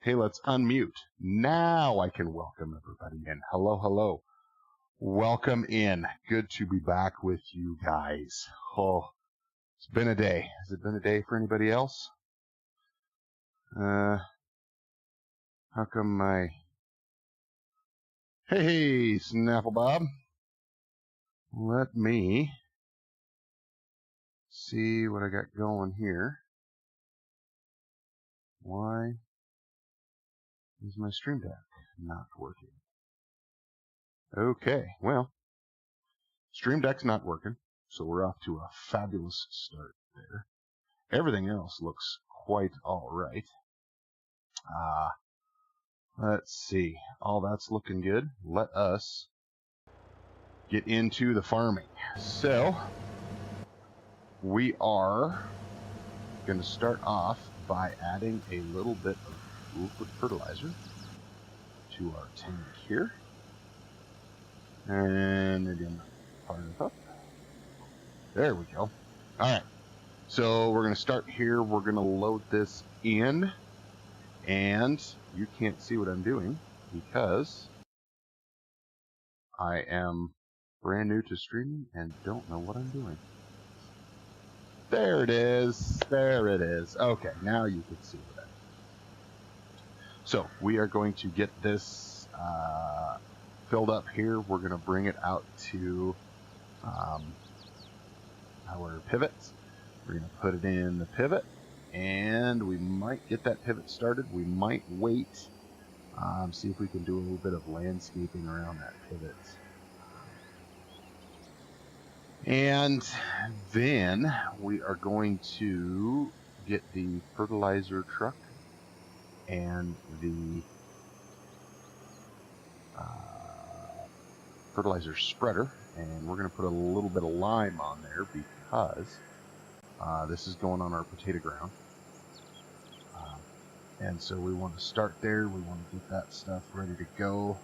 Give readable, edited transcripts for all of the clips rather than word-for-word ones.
Hey, let's unmute. Now I can welcome everybody in. Hello, hello. Welcome in. Good to be back with you guys. Oh, it's been a day. Has it been a day for anybody else? How come my... Hey, Snaffle Bob. Let me see what I got going here. Why is my stream deck not working? Okay, well, stream deck's not working, so we're off to a fabulous start there. Everything else looks quite all right. Let's see. All that's looking good. Let us get into the farming. So, we are going to start off by adding a little bit of liquid fertilizer to our tank here. And again, fire it up. There we go. Alright. So we're going to start here. We're going to load this in. And you can't see what I'm doing because I am brand new to streaming and don't know what I'm doing. There it is. There it is. Okay, now you can see what I'm doing. So we are going to get this filled up here. We're going to bring it out to our pivots. We're going to put it in the pivot, and we might get that pivot started. We might wait, see if we can do a little bit of landscaping around that pivot. And then we are going to get the fertilizer truck and the fertilizer spreader, and we're going to put a little bit of lime on there because this is going on our potato ground. And so we want to start there. We want to get that stuff ready to go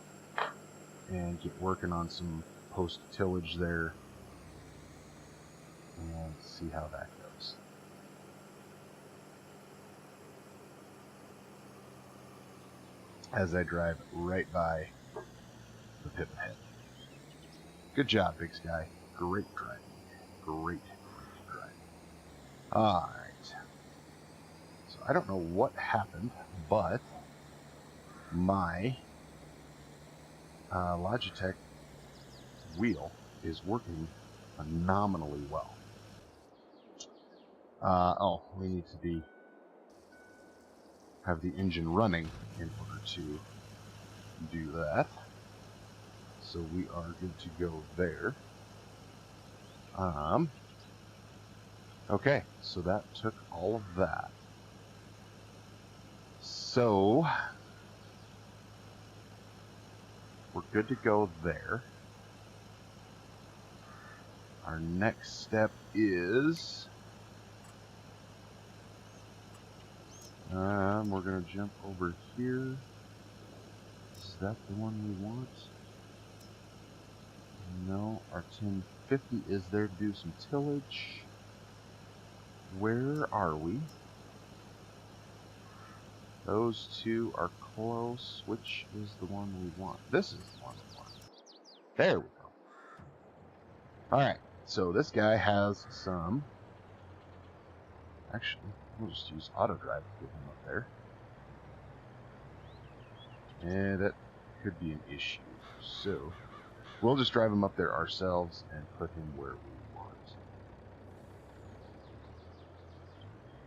and get working on some post-tillage there and see how that goes. As I drive right by the pivot head. Good job, BigSky. Great driving. Great driving. Alright. So I don't know what happened, but my Logitech wheel is working phenomenally well. We need to have the engine running in order to do that. So we are good to go there. Okay, so that took all of that. So we're good to go there. Our next step is we're going to jump over here. Is that the one we want? No, our 1050 is there to do some tillage. Where are we? Those two are close. Which is the one we want? This is the one we want. There we go. Alright, so this guy has some... Actually, we'll just use auto drive to get him up there. And that could be an issue. So, we'll just drive him up there ourselves and put him where we want.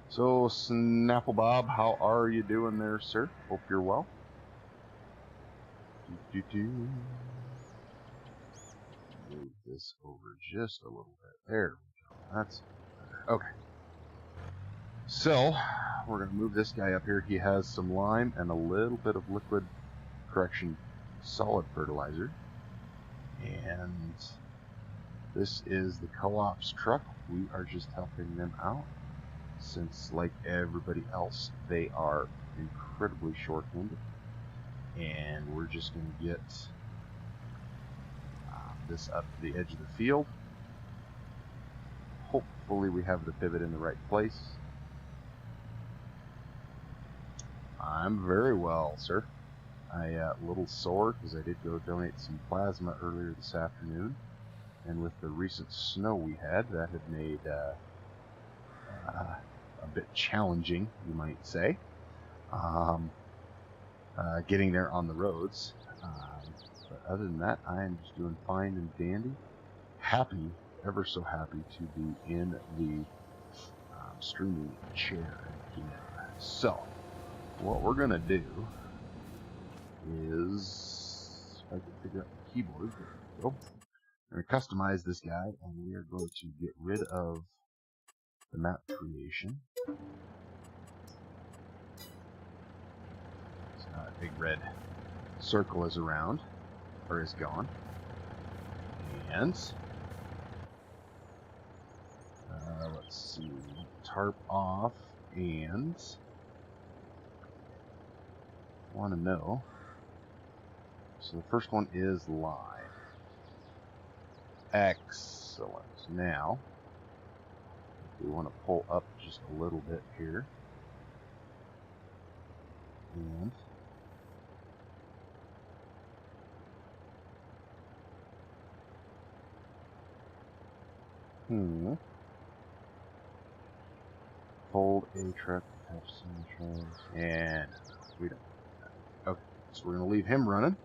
So, Snapple Bob, how are you doing there, sir? Hope you're well. Move this over just a little bit. There we go. That's better. Okay. So, we're going to move this guy up here. He has some lime and a little bit of liquid, correction, solid fertilizer. And this is the co-op's truck. We are just helping them out. Since, like everybody else, they are incredibly short-handed. And we're just going to get this up to the edge of the field. Hopefully we have the pivot in the right place. I'm very well, sir. I a little sore because I did go donate some plasma earlier this afternoon, and with the recent snow we had, that had made a bit challenging, you might say, getting there on the roads. But other than that, I am just doing fine and dandy. Happy, ever so happy to be in the streaming chair again. So, what we're gonna do is, if I can figure out the keyboard, there we go. We're gonna customize this guy, and we are going to get rid of the map creation. A big red circle is around, or is gone. And let's see, tarp off, and want to know. So the first one is line. Excellent. Now we want to pull up just a little bit here, and hold a truck, have some trails, and we don't. Okay, so we're gonna leave him running,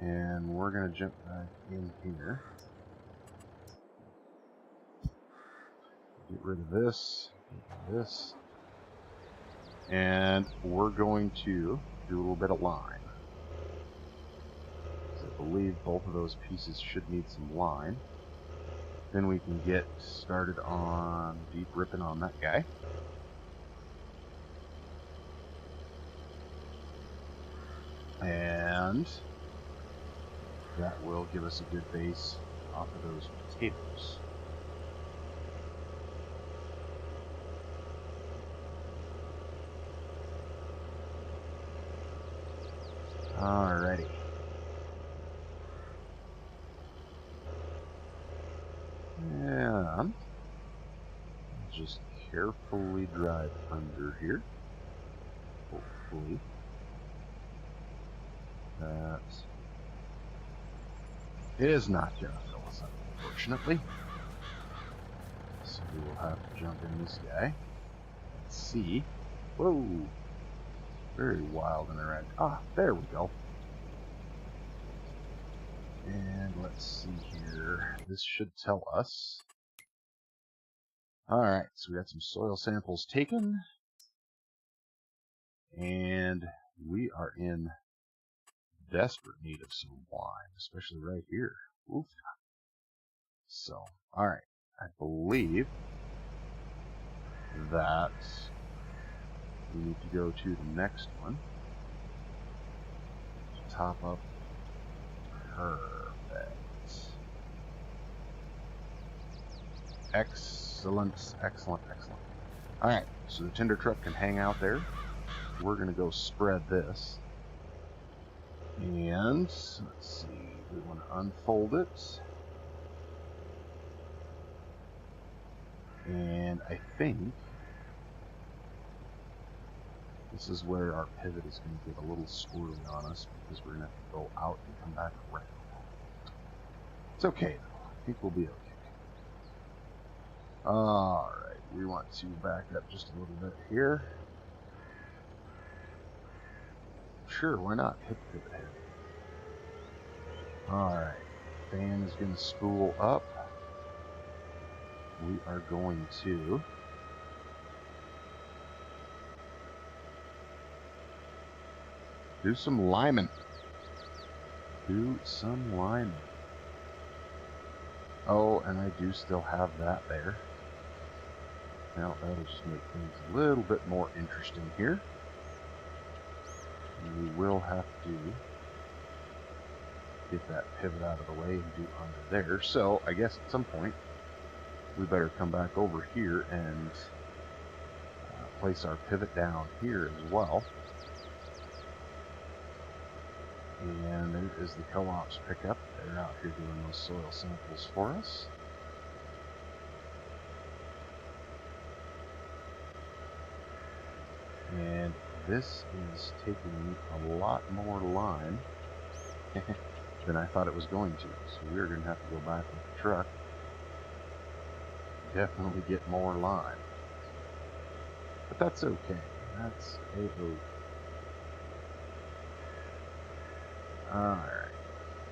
and we're gonna jump back in here. Get rid of this, and we're going to do a little bit of line. I believe both of those pieces should need some line. Then we can get started on deep ripping on that guy. And that will give us a good base off of those potatoes. Alrighty. And just carefully drive under here. Hopefully that is not going to fill us up, unfortunately. So we will have to jump in this guy. Let's see. Whoa! Very wild and erratic. Ah, there we go. And let's see here. This should tell us. Alright, so we got some soil samples taken. And we are in desperate need of some lime, especially right here. Oof. So, alright. I believe that we need to go to the next one. Top up. Perfect. Excellent, excellent, excellent. Alright, so the tender truck can hang out there. We're going to go spread this. And, let's see, we want to unfold it. And I think this is where our pivot is going to get a little squirrely on us, because we're going to have to go out and come back around. It's okay, though. I think we'll be okay. Alright, we want to back up just a little bit here. Sure, why not? Hit the pivot head. Alright, fan is going to spool up. We are going to do some liming. Oh, and I do still have that there. Now that'll just make things a little bit more interesting here. And we will have to get that pivot out of the way and do under there. So I guess at some point we better come back over here and place our pivot down here as well. And there is the co-op's pickup. They're out here doing those soil samples for us. And This is taking me a lot more line than I thought it was going to. So we're going to have to go back with the truck. Definitely get more line. But that's okay. That's a-okay. Alright.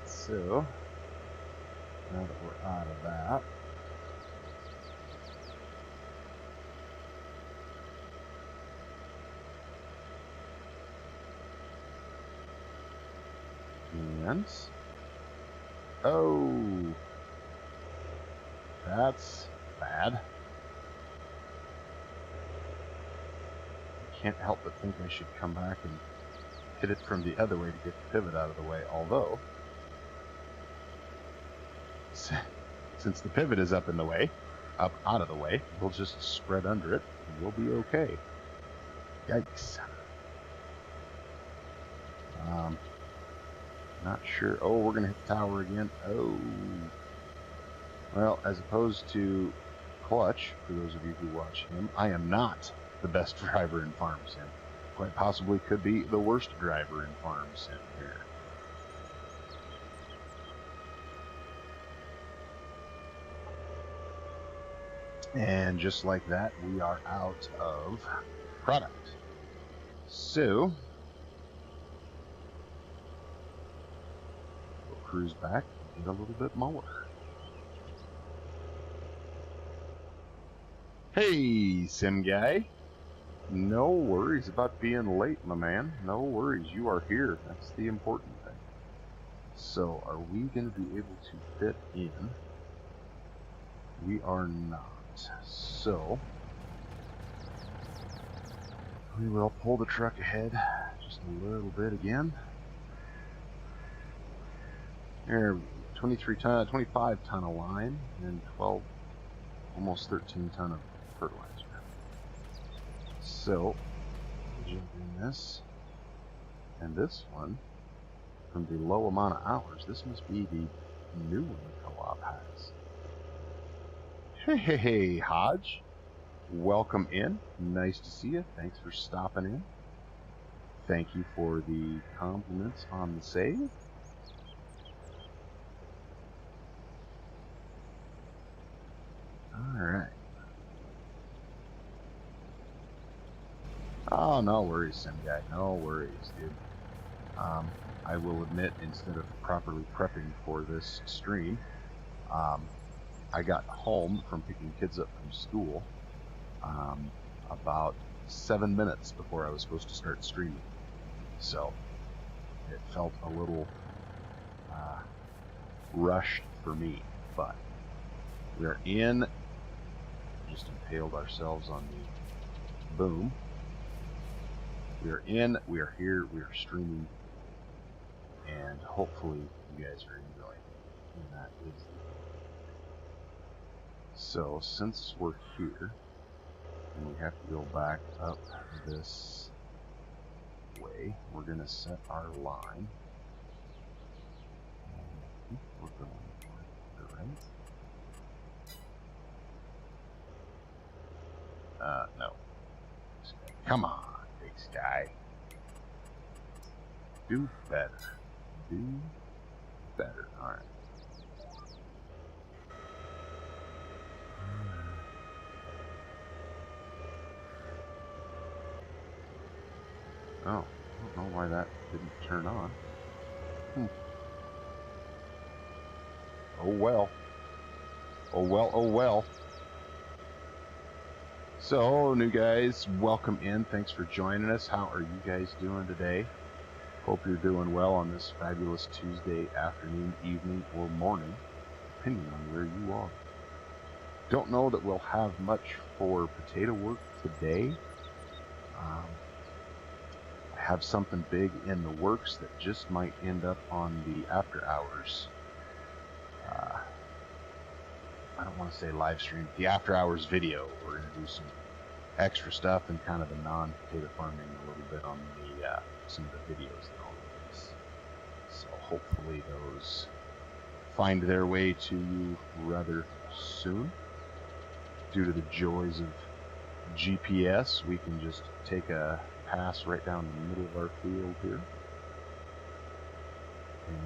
So, now that we're out of that, and oh, that's bad. I can't help but think I should come back and hit it from the other way to get the pivot out of the way, although since the pivot is up in the way, up out of the way, we'll just spread under it and we'll be okay. Yikes. Not sure. Oh, we're going to hit the tower again. Oh. Well, as opposed to Clutch, for those of you who watch him, I am not the best driver in Farm Sim. Quite possibly could be the worst driver in Farm Sim here. And just like that, we are out of product. So, we'll cruise back and get a little bit more. Hey, Sim Guy. No worries about being late, my man. No worries, you are here. That's the important thing. So, are we going to be able to fit in? We are not. So, we will pull the truck ahead just a little bit again. There, 25 ton of line and 12, almost 13 ton of fertilizer. So, jump in this, and this one, from the low amount of hours, this must be the new one the co-op has. Hey, Hodge. Welcome in. Nice to see you. Thanks for stopping in. Thank you for the compliments on the save. Alright. Oh, no worries, Sim Guy. No worries, dude. I will admit, instead of properly prepping for this stream, I got home from picking kids up from school about 7 minutes before I was supposed to start streaming. So it felt a little rushed for me, but we are in. Just impaled ourselves on the boom. We are in, we are here, we are streaming, and hopefully you guys are enjoying it, and that is the goal. So since we're here, and we have to go back up this way, we're going to set our line. And we're going to the right. No. Come on, BigSky. Do better. Do better. Alright. Oh, I don't know why that didn't turn on. Oh well. Oh well, oh well. So, new guys, welcome in. Thanks for joining us. How are you guys doing today? Hope you're doing well on this fabulous Tuesday afternoon, evening, or morning, depending on where you are. Don't know that we'll have much for potato work today. I have something big in the works that just might end up on the after hours. I don't want to say live stream, the after hours video. We're going to do some extra stuff and kind of the non-potato farming a little bit on the some of the videos that I'll release. So hopefully those find their way to you rather soon, due to the joys of GPS, we can just take a pass right down the middle of our field here.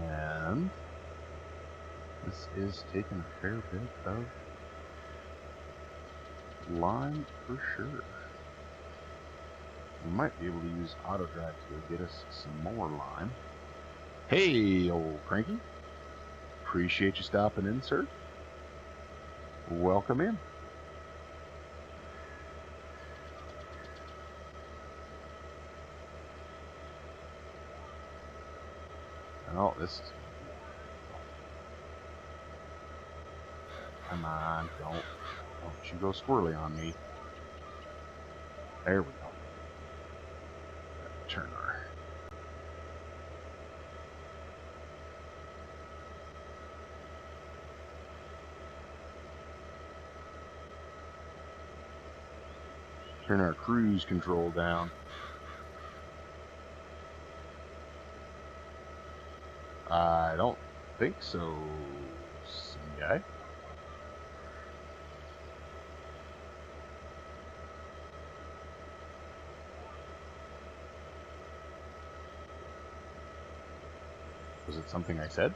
And this is taking a fair bit of line for sure. We might be able to use auto drive to get us some more line. Hey, old Cranky. Appreciate you stopping in, sir. Welcome in. Oh, this is... Come on, don't you go squirrely on me. There we go. Turn our cruise control down. I don't think so, some guy. Was it something I said?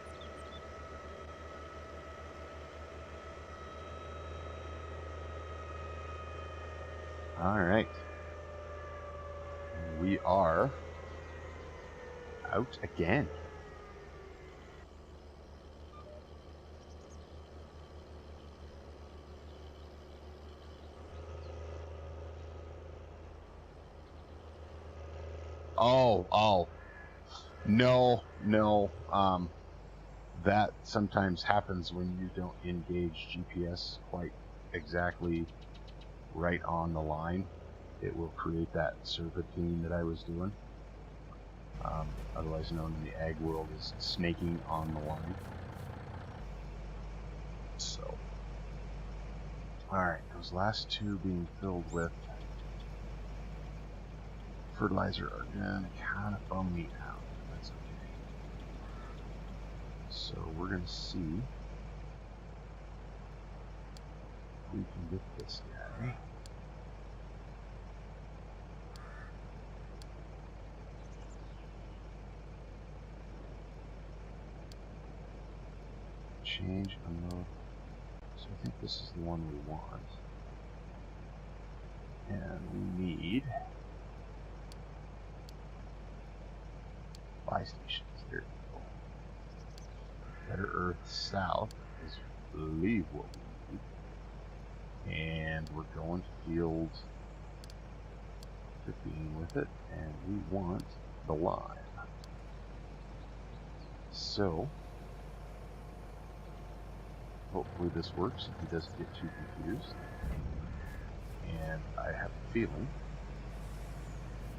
All right. We are out again. Oh. No. That sometimes happens when you don't engage GPS quite exactly right on the line. It will create that serpentine that I was doing. Otherwise known in the ag world as snaking on the line. So, alright, those last two being filled with fertilizer are gonna kind of bum me out. That's okay. So we're gonna see if we can get this guy. Change mode. So I think this is the one we want. And we need buy stations. There we go. Better Earth South is, I believe, what we need. And we're going to field 15 with it, and we want the line. So hopefully this works if he doesn't get too confused. And I have a feeling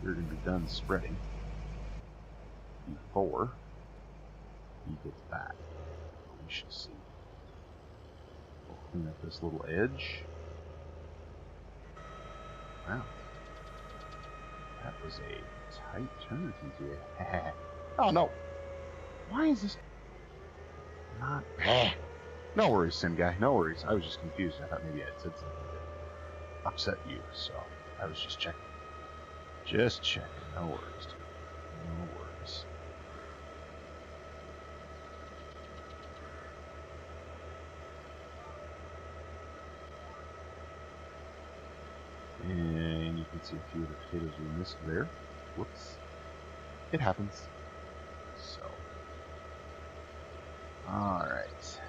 we're going to be done spreading before he gets back. We shall see. We'll clean up this little edge. Wow. That was a tight turn he did. Oh no! Why is this not... No worries, Sim Guy. No worries. I was just confused. I thought maybe I had said something that upset you, so I was just checking. Just checking. No worries, dude. No worries. And you can see a few of the potatoes we missed there. Whoops. It happens. So. Alright.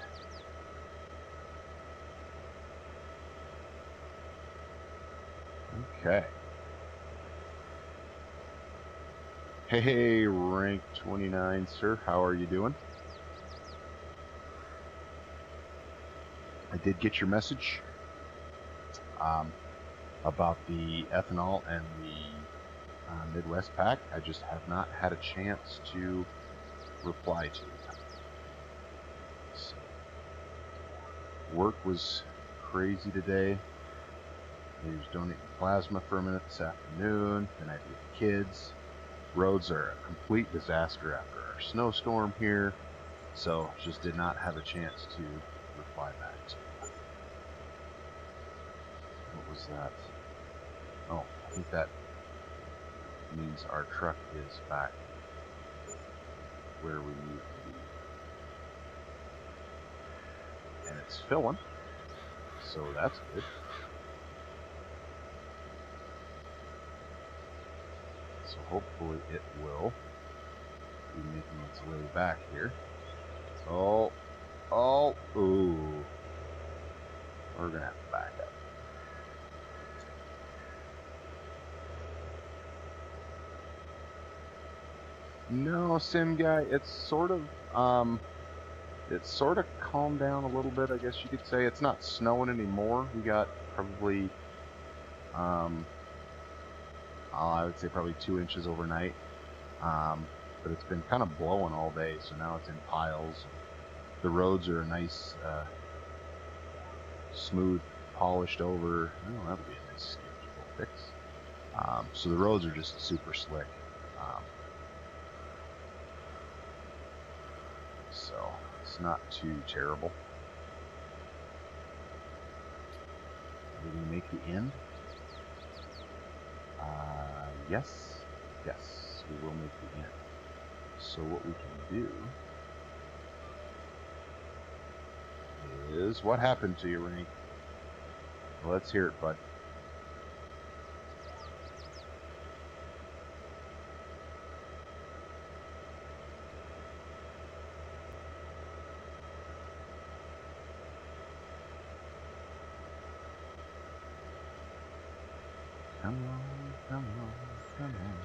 Okay. Hey, rank 29, sir. How are you doing? I did get your message about the ethanol and the Midwest pack. I just have not had a chance to reply to it. So, work was crazy today. I was donating plasma for a minute this afternoon. Then I had to get the kids. Roads are a complete disaster after our snowstorm here, so just did not have a chance to reply back to it. What was that? Oh, I think that means our truck is back where we need to be. And it's filling, so that's good. So hopefully it will be making its way back here. Oh, ooh. We're gonna have to back up. No, Sim Guy, it's sort of calmed down a little bit, I guess you could say. It's not snowing anymore. We got probably, I would say probably 2 inches overnight. But it's been kind of blowing all day, so now it's in piles. The roads are a nice, smooth, polished over. Oh, that'll be a nice schedule fix. So the roads are just super slick. So it's not too terrible. Are we going to make the end? Yes. Yes, we will make the end. So what we can do is... What happened to you, Rennie? Well, let's hear it, bud. Come on, come on, come on.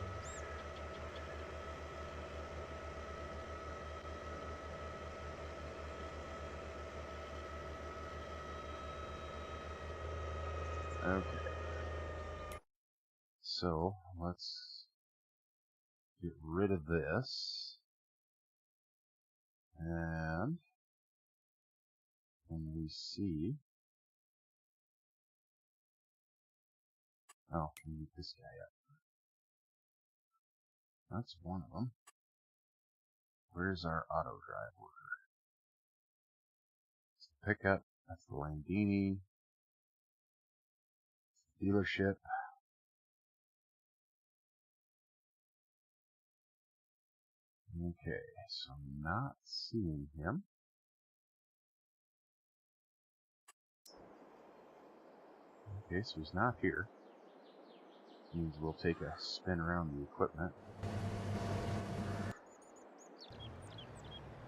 Okay. So, let's get rid of this. And when we see... Oh, we need this guy up. That's one of them. Where's our auto drive worker? It's the pickup. That's the Landini. Dealership. Okay, so I'm not seeing him. Okay, so he's not here. Means we'll take a spin around the equipment.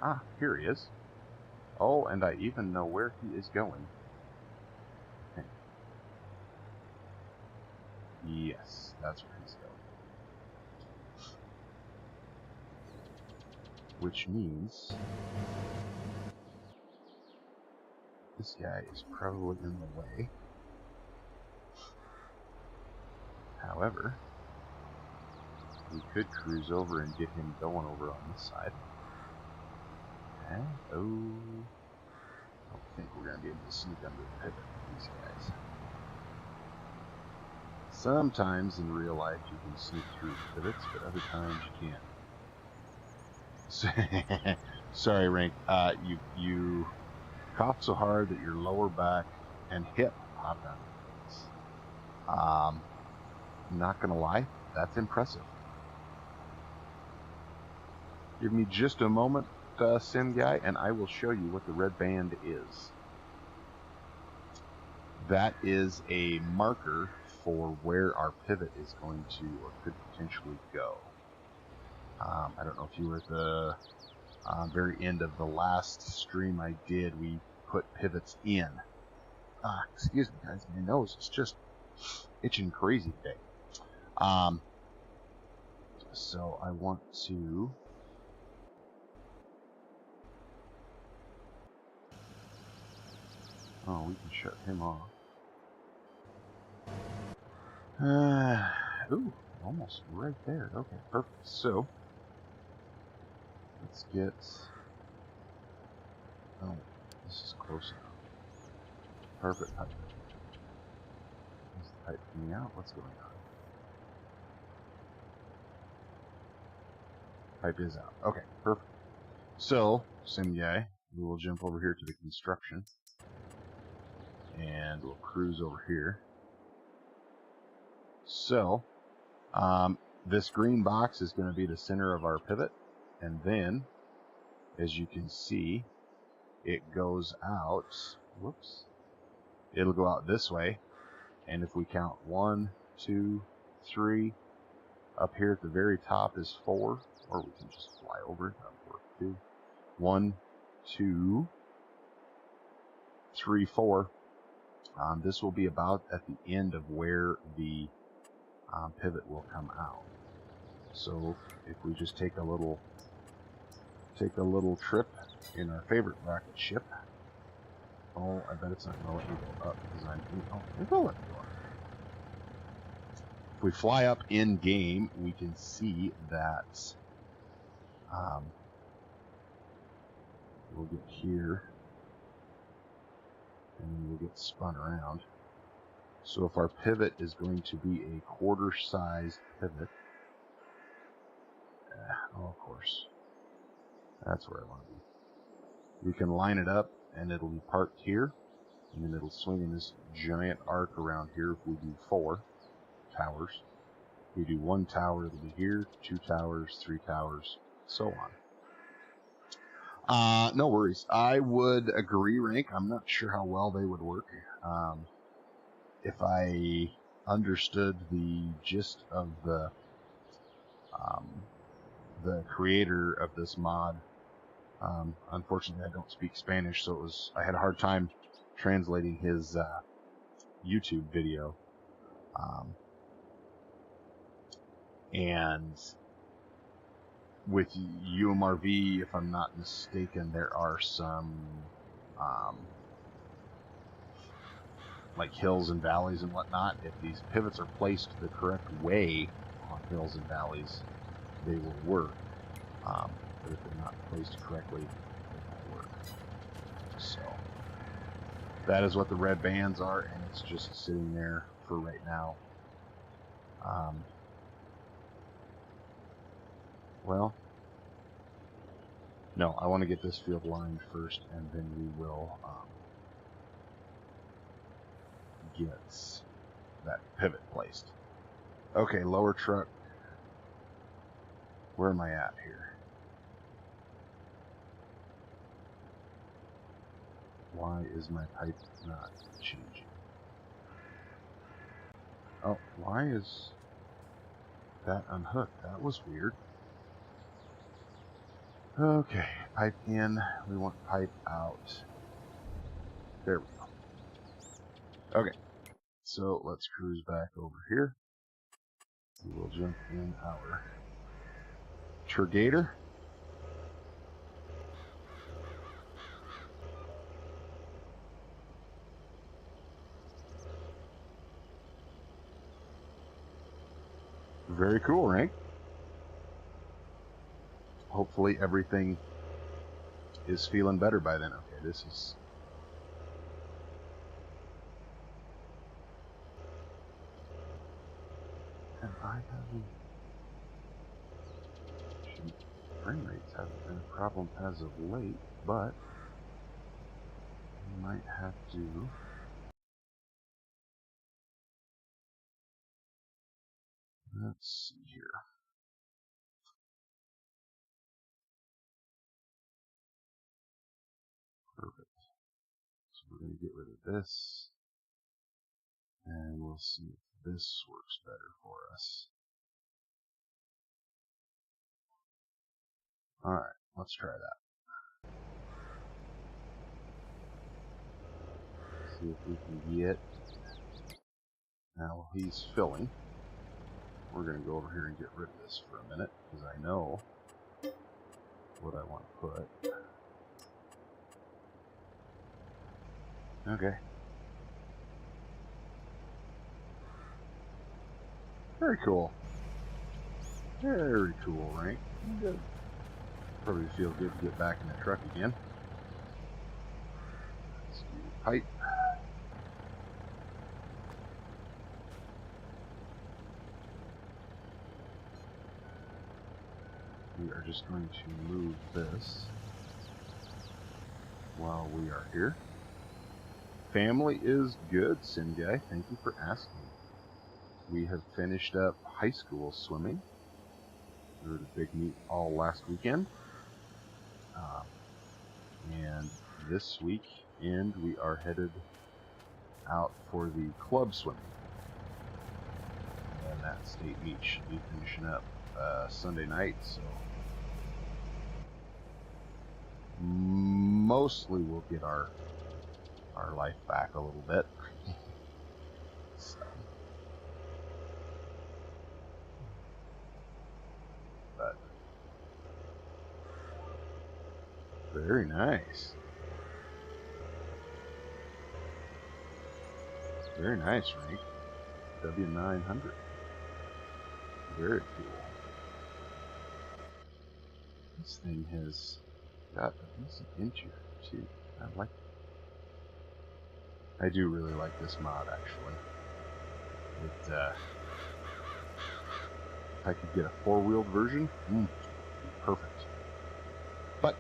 Ah, here he is. Oh, and I even know where he is going. Okay. Yes, that's where he's going. Which means this guy is probably in the way. However, we could cruise over and get him going over on this side. Okay. Oh, I don't think we're going to be able to sneak under the pivot with these guys. Sometimes in real life you can sneak through pivots, but other times you can't. Sorry, Rank. You coughed so hard that your lower back and hip popped out of the face. Not gonna lie, that's impressive. Give me just a moment, Sim Guy, and I will show you what the red band is. That is a marker for where our pivot is going to or could potentially go. I don't know if you were at the very end of the last stream I did. We put pivots in. Excuse me, guys. My nose is just itching crazy today. So I want to... Oh, we can shut him off. Ooh, almost right there. Okay, perfect. So, let's get... Oh, this is close enough. Perfect pipe. Is the pipe coming out? What's going on? Pipe is out. Okay, perfect. So, Sim Guy, we will jump over here to the construction. And we'll cruise over here. So, this green box is going to be the center of our pivot, and then, as you can see, it goes out, whoops, it'll go out this way, and if we count 1, 2, 3, up here at the very top is 4, or we can just fly over it, that'll work too. 1, 2, 3, 4. This will be about at the end of where the pivot will come out. So if we just take a little trip in our favorite rocket ship. Oh, I bet it's not going to let me go up because it will let me go up. If we fly up in game, we can see that we'll get here and then we'll get spun around. So if our pivot is going to be a quarter-sized pivot, oh, of course, that's where I want to be. We can line it up, and it'll be parked here, and then it'll swing in this giant arc around here if we do 4 towers. If we do 1 tower, it'll be here, 2 towers, 3 towers, so on. No worries. I would agree, Rank. I'm not sure how well they would work. If I understood the gist of the creator of this mod, unfortunately I don't speak Spanish, so I had a hard time translating his YouTube video. And with UMRV, if I'm not mistaken, there are some like hills and valleys and whatnot. If these pivots are placed the correct way on hills and valleys, they will work. But if they're not placed correctly, they won't work. So that is what the red bands are, and it's just sitting there for right now. Well, no, I want to get this field lined first, and then we will get that pivot placed. Okay, lower truck. Where am I at here? Why is my pipe not changing? Oh, why is that unhooked? That was weird. Okay, pipe in. We want pipe out. There we go. Okay, so let's cruise back over here. We will jump in our Turgator. Very cool, right? Hopefully everything is feeling better by then. Okay, this is... Am I having... Frame rates haven't been a problem as of late, but we might have to... Let's see here. Perfect. So we're going to get rid of this, and we'll see if this works better for us. Alright, let's try that. See if we can get... Now, while he's filling, we're going to go over here and get rid of this for a minute, because I know what I want to put. Okay. Very cool. Very cool, Rank. Good. Probably feel good to get back in the truck again. Let's do pipe. We are just going to move this while we are here. Family is good, Sim Guy. Thank you for asking. we have finished up high school swimming. We were at a big meet all last weekend. And this weekend we are headed out for the club swimming. And that state meet should be finishing up Sunday night, so mostly we'll get our life back a little bit. So. But very nice. Very nice, Rank. W900. Very cool. This thing has got a decent interior too. I like it. I do really like this mod, actually. It, if I could get a 4-wheeled version, it'd be perfect. But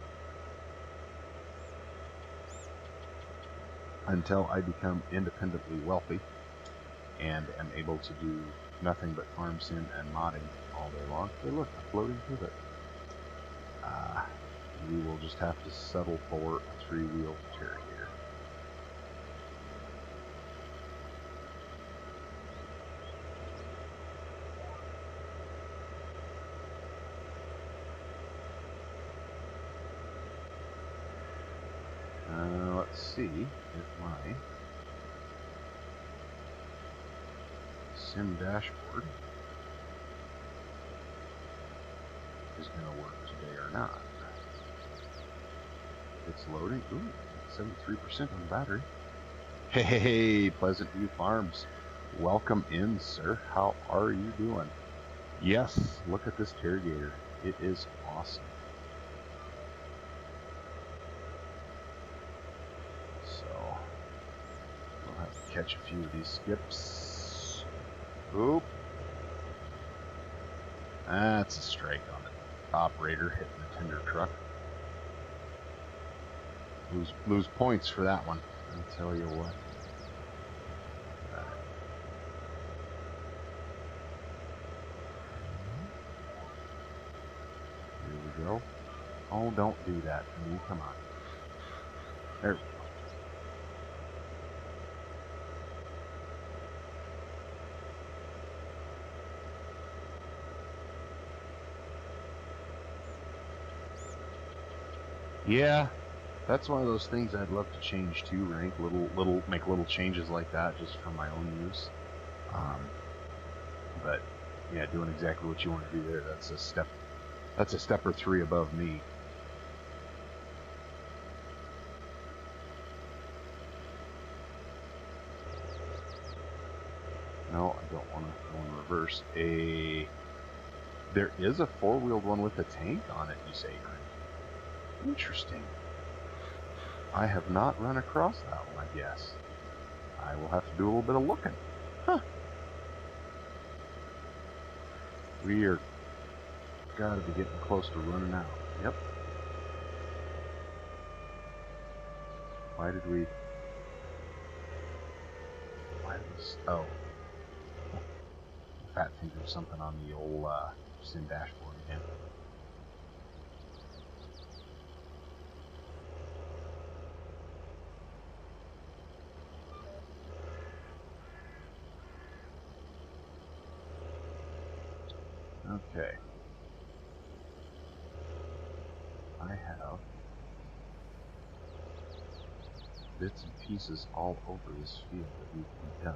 until I become independently wealthy and am able to do nothing but farm sim and modding all day long. Hey, look, a floating pivot. We will just have to settle for a 3-wheel Terrier. Let's see if my sim dashboard is going to work today or not. It's loading. Ooh, 73% on the battery. Hey, Pleasant View Farms. Welcome in, sir. How are you doing? Yes, look at this Terrier. It is awesome. So, we'll have to catch a few of these skips. Oop. That's a strike on the operator hitting the tender truck. Lose points for that one, I'll tell you what. Here we go. Oh, don't do that to me. Come on. There we go. Yeah, that's one of those things I'd love to change too, Rank. Make little changes like that just for my own use. But yeah, doing exactly what you want to do there, that's a step or 3 above me. No, I don't want to go in reverse. There is a 4-wheeled one with a tank on it, you say, Rank? Interesting. I have not run across that one, I guess. I will have to do a little bit of looking. Huh. We are gotta be getting close to running out. Yep. Why did we... Oh. Fat finger something on the old sim dashboard again. Okay. I have bits and pieces all over this field that need to be done.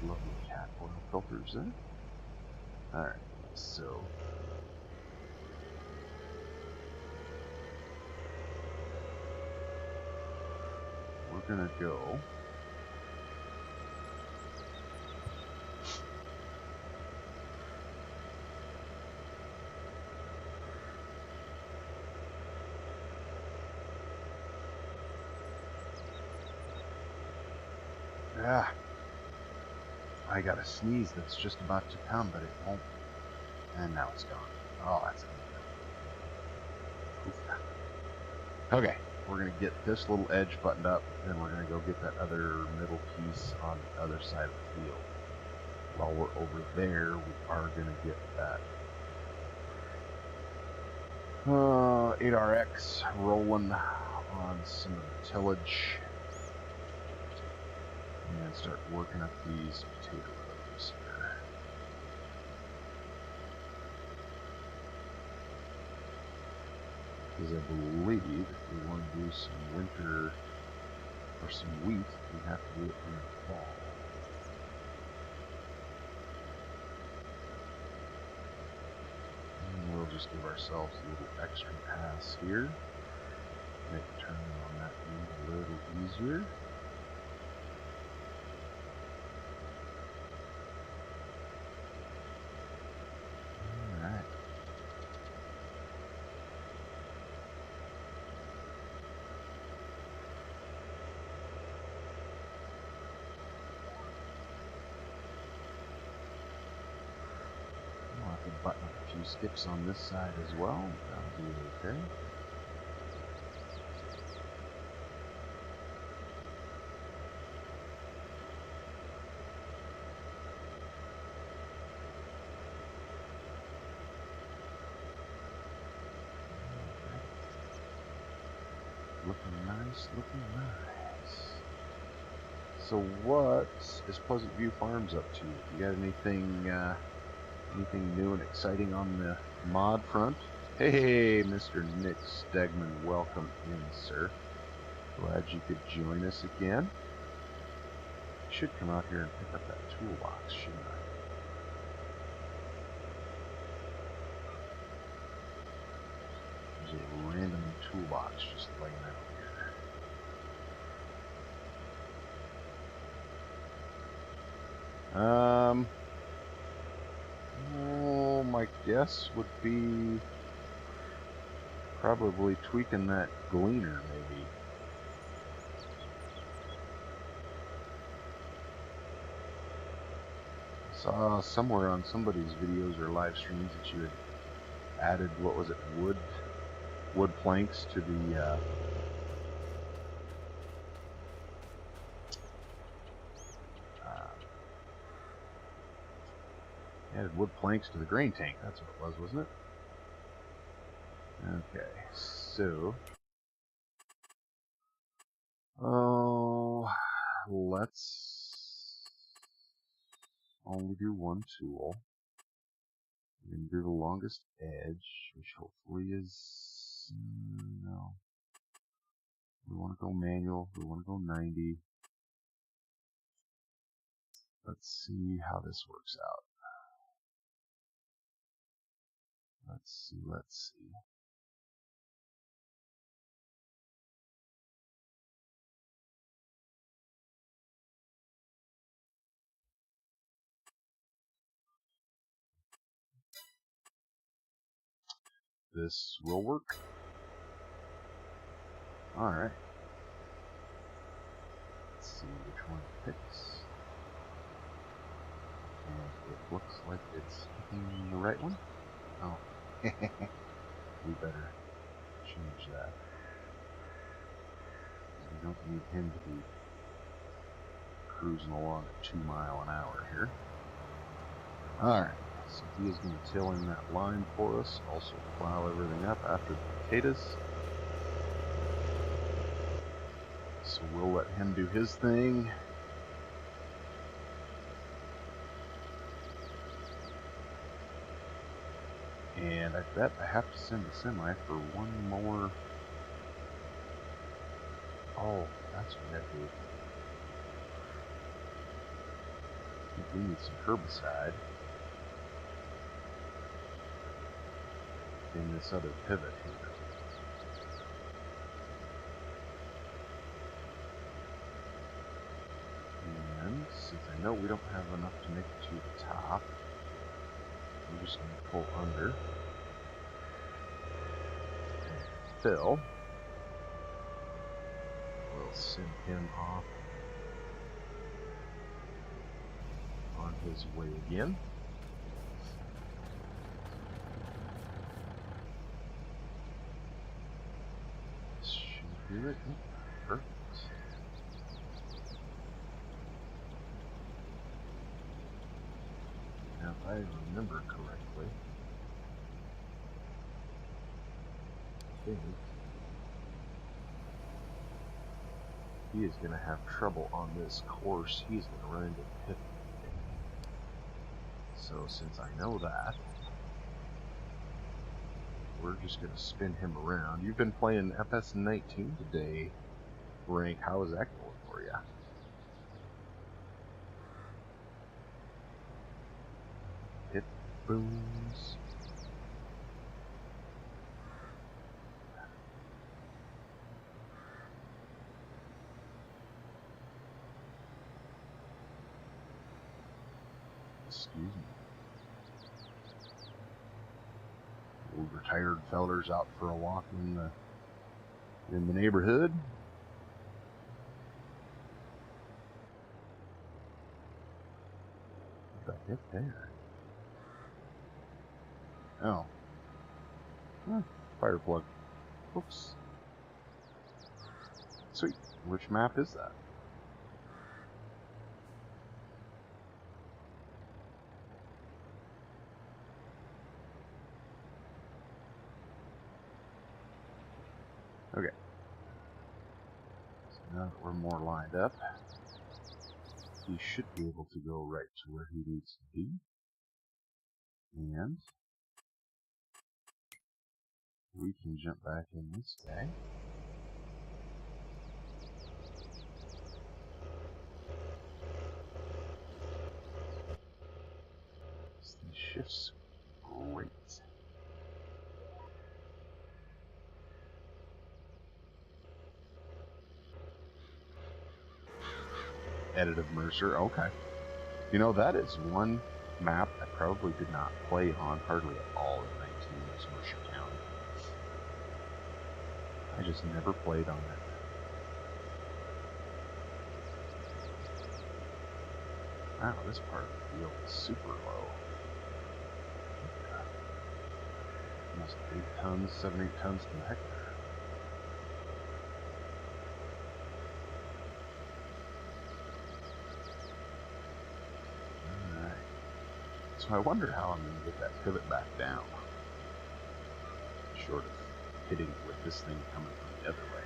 Lovely cat oil filters there. Alright, so we're gonna go Ah, I got a sneeze that's just about to come, but it won't. And now it's gone. Oh, that's gonna go. Okay, we're gonna get this little edge buttoned up, then we're gonna go get that other middle piece on the other side of the field. While we're over there, we are gonna get that 8RX rolling on some of the tillage and start working up these potato rows here. Because I believe if we want to do some winter or some wheat, we have to do it in the fall. And we'll just give ourselves a little extra pass here. Make turning on that wheat a little easier. Alright. I'll have to button up a few skips on this side as well. That'll be okay. Looking nice, looking nice. So what is Pleasant View Farms up to? You got anything new and exciting on the mod front? Hey, Mr. Nick Stegman, welcome in, sir. Glad you could join us again. I should come out here and pick up that toolbox, shouldn't I? There's a random toolbox just laying out here. Well, my guess would be probably tweaking that gleaner, maybe. Saw somewhere on somebody's videos or live streams that you had added, what was it, wood planks to the added wood planks to the grain tank. That's what it was, wasn't it? Okay, so let's only do one tool. We're going to do the longest edge, which hopefully is no. We want to go manual. We want to go 90. Let's see how this works out. Let's see. This will work. Alright. Let's see which one it picks. And it looks like it's picking the right one. Oh. We better change that. We don't need him to be cruising along at 2 miles an hour here. Alright. So he is going to till in that line for us. Also plow everything up after the potatoes. So we'll let him do his thing. And I bet I have to send the semi for one more. Oh, that's what that did. I think we need some herbicide in this other pivot here. And since I know we don't have enough to make it to the top, I'm just going to pull under and fill. We'll send him off on his way again. This should do it. Perfect. Now, if I remember correctly, I think he is going to have trouble on this course. He's going to run into the pit. So since I know that, we're just going to spin him around. You've been playing FS19 today, Rank. How is that going for you? Hit booms. Excuse me. Old retired fellers out for a walk in the neighborhood. What the heck there? Oh. Fire plug. Oops. Sweet. Which map is that? Okay. So now that we're more lined up, he should be able to go right to where he needs to be. And we can jump back in this guy. These shifts great. Editive Mercer, okay. You know, that is one map I probably did not play on hardly at all in 19 was Mercer County. I just never played on it. Wow, this part of the field is super low. Almost 8 tons, 7, 8 tons to the hectare. Alright. So I wonder how I'm going to get that pivot back down. Short of hitting it with this thing coming from the other way.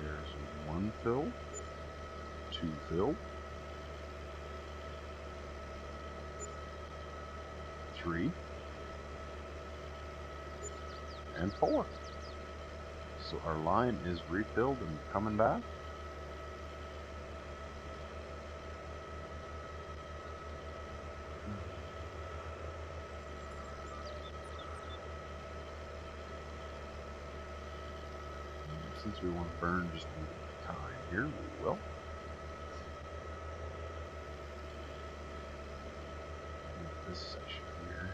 There's 1 fill, 2 fill, 3, and 4. So our line is refilled and coming back. Since we want to burn just a little bit of time here, we will. This section here.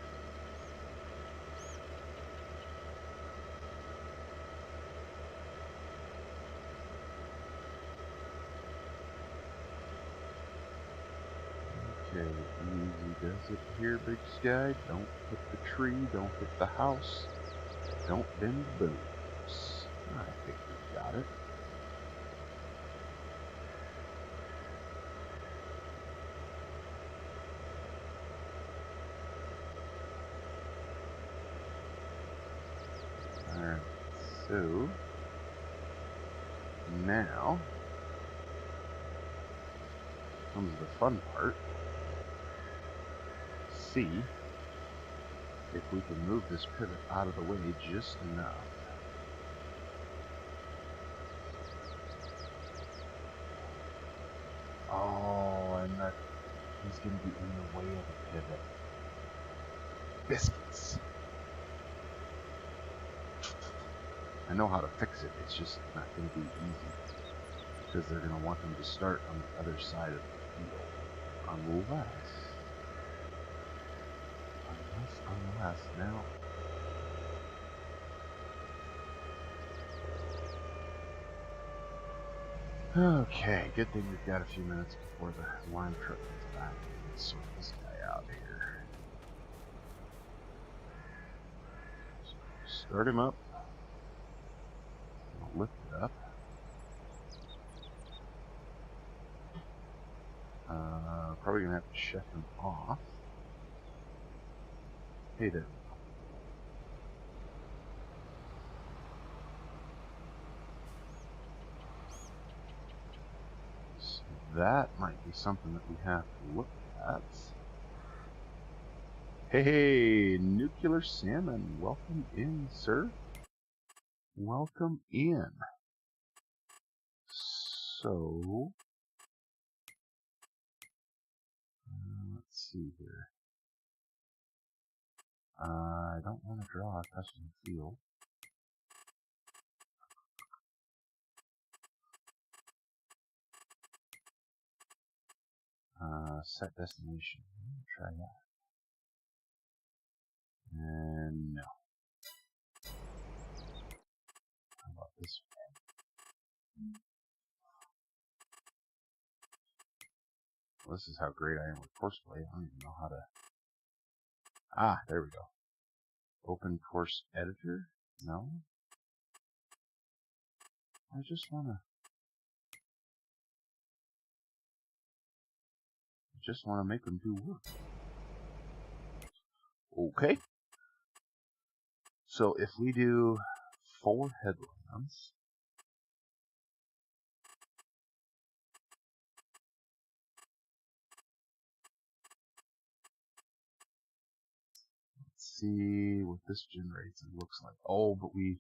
Okay, easy does it here, BigSky. Don't hit the tree, don't hit the house, don't bend the booms. I think we got it. Alright, so now comes the fun part. See if we can move this pivot out of the way just enough. Oh, and that he's going to be in the way of the pivot. Biscuits. I know how to fix it, it's just not going to be easy. Because they're going to want them to start on the other side of the field. Unless Unless now. Okay, good thing we've got a few minutes before the lime truck gets back. Let's sort this guy out here. So start him up. I'll lift it up. Probably gonna have to shut him off. Hey there. So that might be something that we have to look at. Hey, nuclear salmon, welcome in, sir. Welcome in. So, let's see here. I don't want to draw a custom field. Set destination. Try that. And no. How about this one? Well, this is how great I am with courseplay. I don't even know how to... Ah, there we go. Open course editor? No. I just want to make them do work. Okay. So if we do 4 headlands, let's see what this generates and looks like. Oh, but we...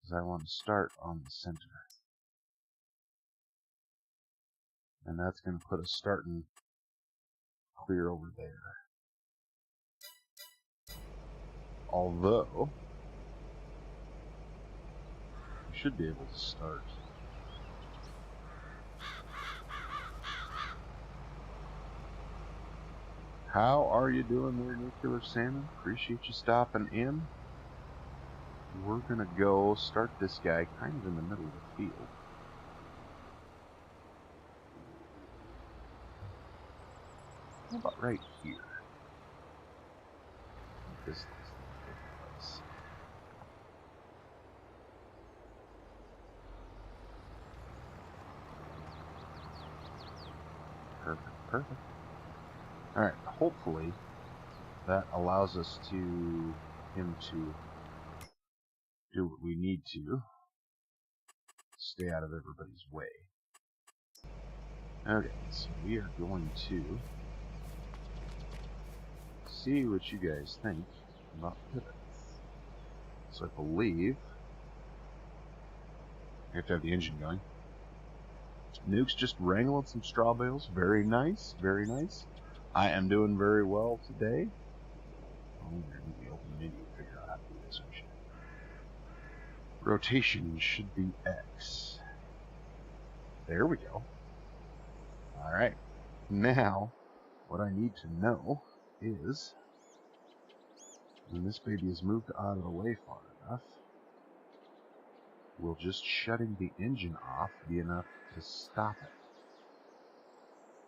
Because I want to start on the center. And that's going to put us starting clear over there. Although, we should be able to start. How are you doing there, nuclear salmon? Appreciate you stopping in. We're going to go start this guy kind of in the middle of the field. How about right here? This looks like a good place. Perfect, perfect. Alright, hopefully that allows us him to do what we need to. Stay out of everybody's way. Okay, so we are going to see what you guys think about pivots. So I believe I have to have the engine going. Nuke's just wrangling some straw bales. Very nice, very nice. I am doing very well today. Oh, let me open the menu and figure out how to do this. Rotation should be X. There we go. Alright. Now, what I need to know is, when this baby is moved out of the way far enough, will just shutting the engine off be enough to stop it?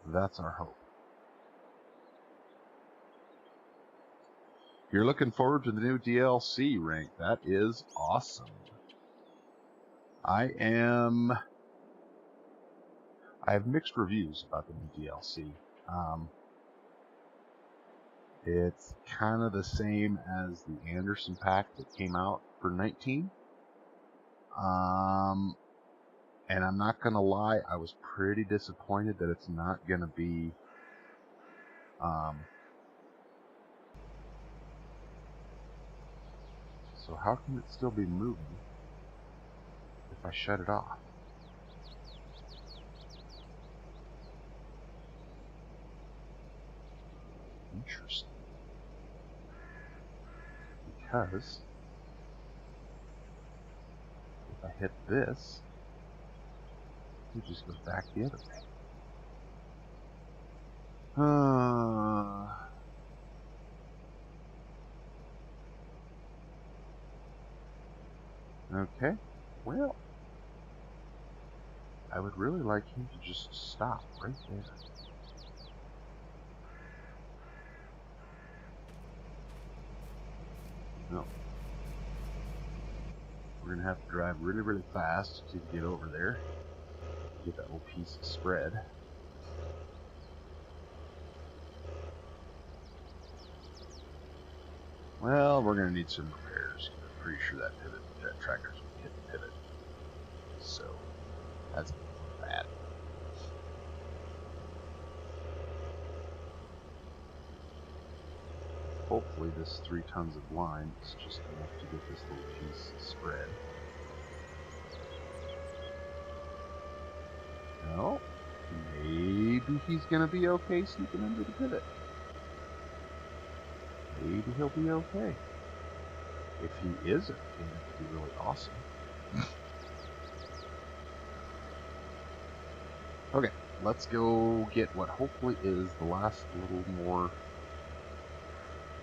That's our hope. You're looking forward to the new DLC, Rank. That is awesome. I have mixed reviews about the new DLC. It's kind of the same as the Anderson pack that came out for 19. And I'm not going to lie, I was pretty disappointed that it's not going to be so how can it still be moving if I shut it off? Interesting. Because if I hit this, it just goes back the other way. Okay. Well, I would really like him to just stop right there. No. We're going to have to drive really, really fast to get over there. Get that little piece of spread. Well, we're going to need some repairs. I'm pretty sure that tractor's going to hit the pivot. So, that's bad. Hopefully this 3 tons of line is just enough to get this little piece spread. No, maybe he's going to be okay sneaking under the pivot. Maybe he'll be okay. If he is okay, that would be really awesome. Okay, let's go get what hopefully is the last little more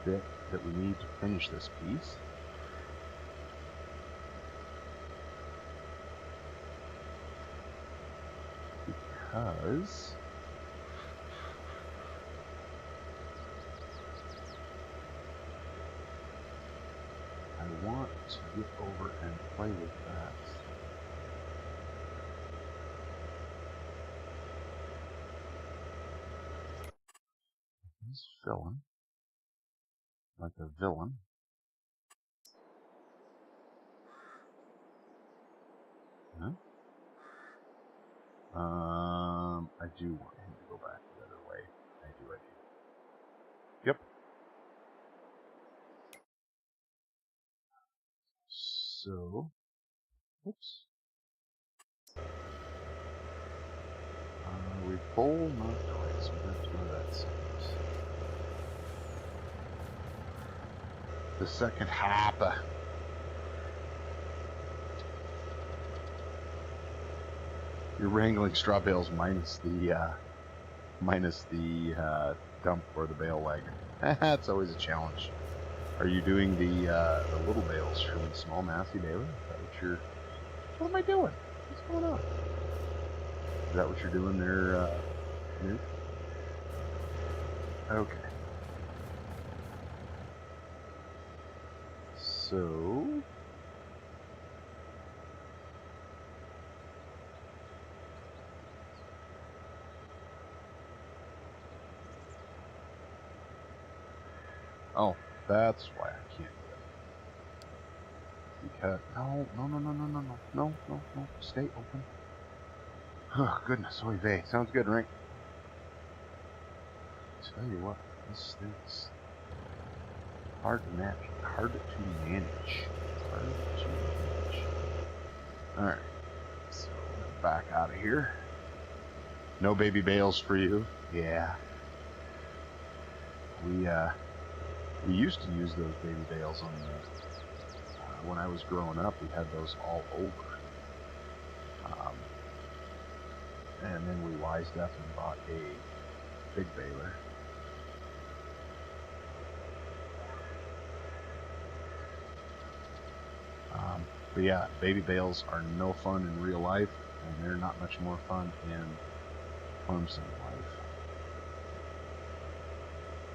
bit that we need to finish this piece. Because I want to get over and play with that. He's filling like a villain. Huh? I do want him to go back the other way. I do. Yep. So, oops. We bowl not twice. We have to do that second. The second half. You're wrangling straw bales minus the dump or the bale wagon. That's always a challenge. Are you doing the little bales from the small massy baler? Is that what you're? What am I doing? What's going on? Is that what you're doing there, Newt? Okay. So. Oh, that's why I can't do it. Because no, stay open. Oh goodness, oy vey. Sounds good, right? Tell you what, this thing's hard to manage. All right, so back out of here. No baby bales for you. Yeah. We used to use those baby bales on the, when I was growing up, we had those all over. And then we wised up and bought a big baler. But yeah, baby bales are no fun in real life, and they're not much more fun in farm sim life.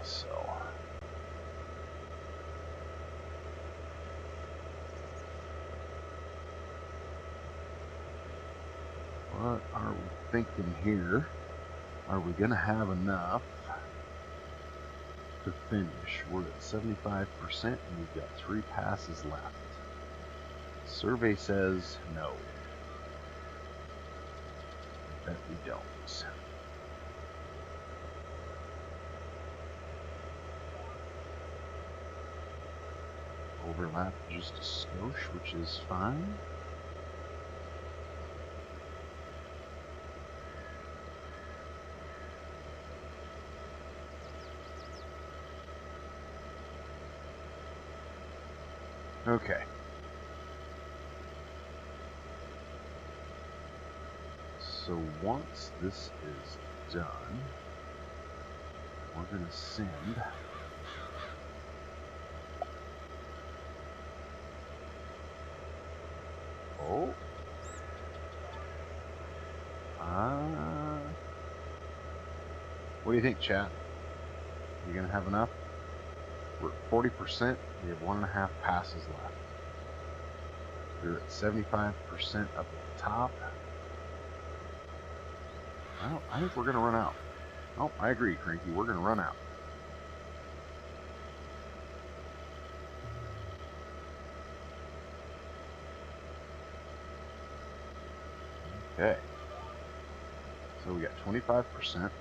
So. What are we thinking here? Are we going to have enough to finish? We're at 75% and we've got 3 passes left. Survey says no. I bet we don't. Overlap just a skosh, which is fine. Okay. So once this is done, we're going to send what do you think, chat? You gonna have enough? We're at 40%. We have 1.5 passes left. We're at 75% of the top. Well, I think we're gonna run out. Oh, I agree, Cranky. We're gonna run out. Okay. So we got 25%.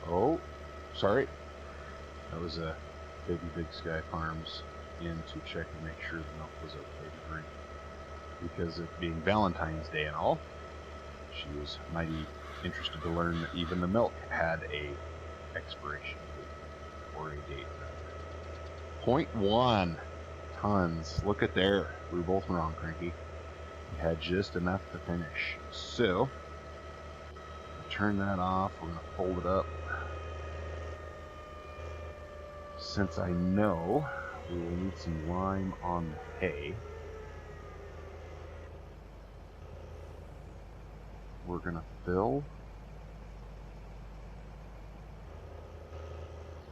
Oh, sorry. That was a baby BigSky Farms in to check and make sure the milk was okay to drink. Because it being Valentine's Day and all, she was mighty interested to learn that even the milk had a expiration date, or a date. 0.1 tons. Look at there. We were both wrong, Cranky. We had just enough to finish. So, turn that off. We're going to fold it up. Since I know we will need some lime on the hay, we're going to fill